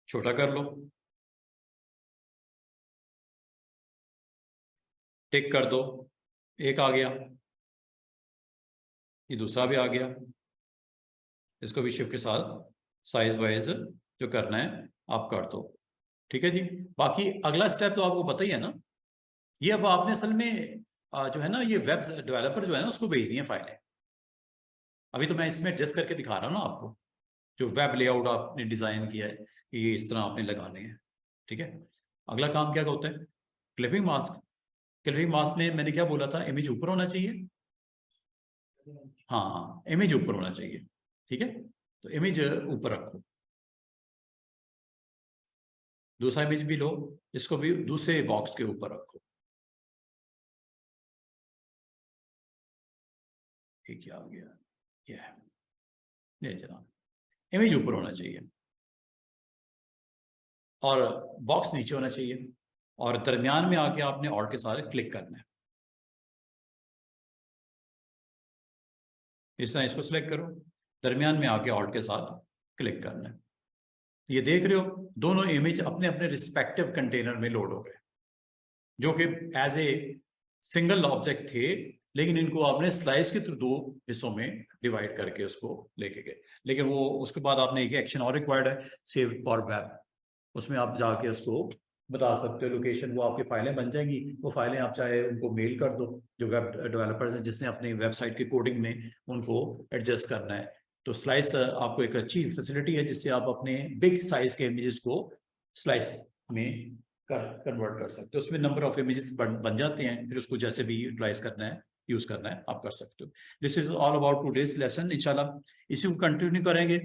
छोटा कर लो, टिक कर दो, एक आ गया, ये दूसरा भी आ गया। इसको भी शिफ्ट के साथ साइज वाइज जो करना है आप कर दो, ठीक है जी। बाकी अगला स्टेप तो आपको पता ही है ना, ये अब आपने असल में जो है ना, ये वेब डेवलपर जो है ना उसको भेजनी है फाइलें। अभी तो मैं इसमें एडजस्ट करके दिखा रहा हूँ ना आपको, जो वेब लेआउट आपने डिजाइन किया है ये इस तरह आपने लगाने हैं, ठीक है। अगला काम क्या होता है, क्लिपिंग मास्क। क्लिपिंग मास्क में मैंने क्या बोला था, इमेज ऊपर होना चाहिए। हाँ, इमेज ऊपर होना चाहिए, ठीक है। तो इमेज ऊपर रखो, दूसरा इमेज भी लो, इसको भी दूसरे बॉक्स के ऊपर रखो। ये क्या आ गया, ये जनाब, इमेज ऊपर होना चाहिए और बॉक्स नीचे होना चाहिए, और दरमियान में आके आपने ऑल्ट के साथ क्लिक करना है। इस तरह इसको सिलेक्ट करो, दरमियान में आके ऑल्ट के साथ क्लिक करना है। ये देख रहे हो दोनों इमेज अपने अपने रिस्पेक्टिव कंटेनर में लोड हो गए, जो कि एज ए सिंगल ऑब्जेक्ट थे, लेकिन इनको आपने स्लाइस के थ्रू 2 हिस्सों में डिवाइड करके उसको लेके गए। लेकिन वो उसके बाद आपने एक एक्शन और रिक्वायर्ड है, सेव फॉर वेब। उसमें आप जाके उसको बता सकते हो लोकेशन, वो आपकी फाइलें बन जाएंगी। वो फाइलें आप चाहे उनको मेल कर दो, जो वेब डेवलपर्स हैं जिसने अपनी वेबसाइट की कोडिंग में उनको एडजस्ट करना है। तो स्लाइस आपको एक अच्छी फैसिलिटी है जिससे आप अपने बिग साइज के इमेजेस को स्लाइस में कन्वर्ट कर सकते हो। उसमें नंबर ऑफ इमेजेस बन जाते हैं, फिर उसको जैसे भी यूटिलाइज करना है, यूज करना है, आप कर सकते हो। This is all about today's lesson. इंशाल्लाह इसी को कंटिन्यू करेंगे।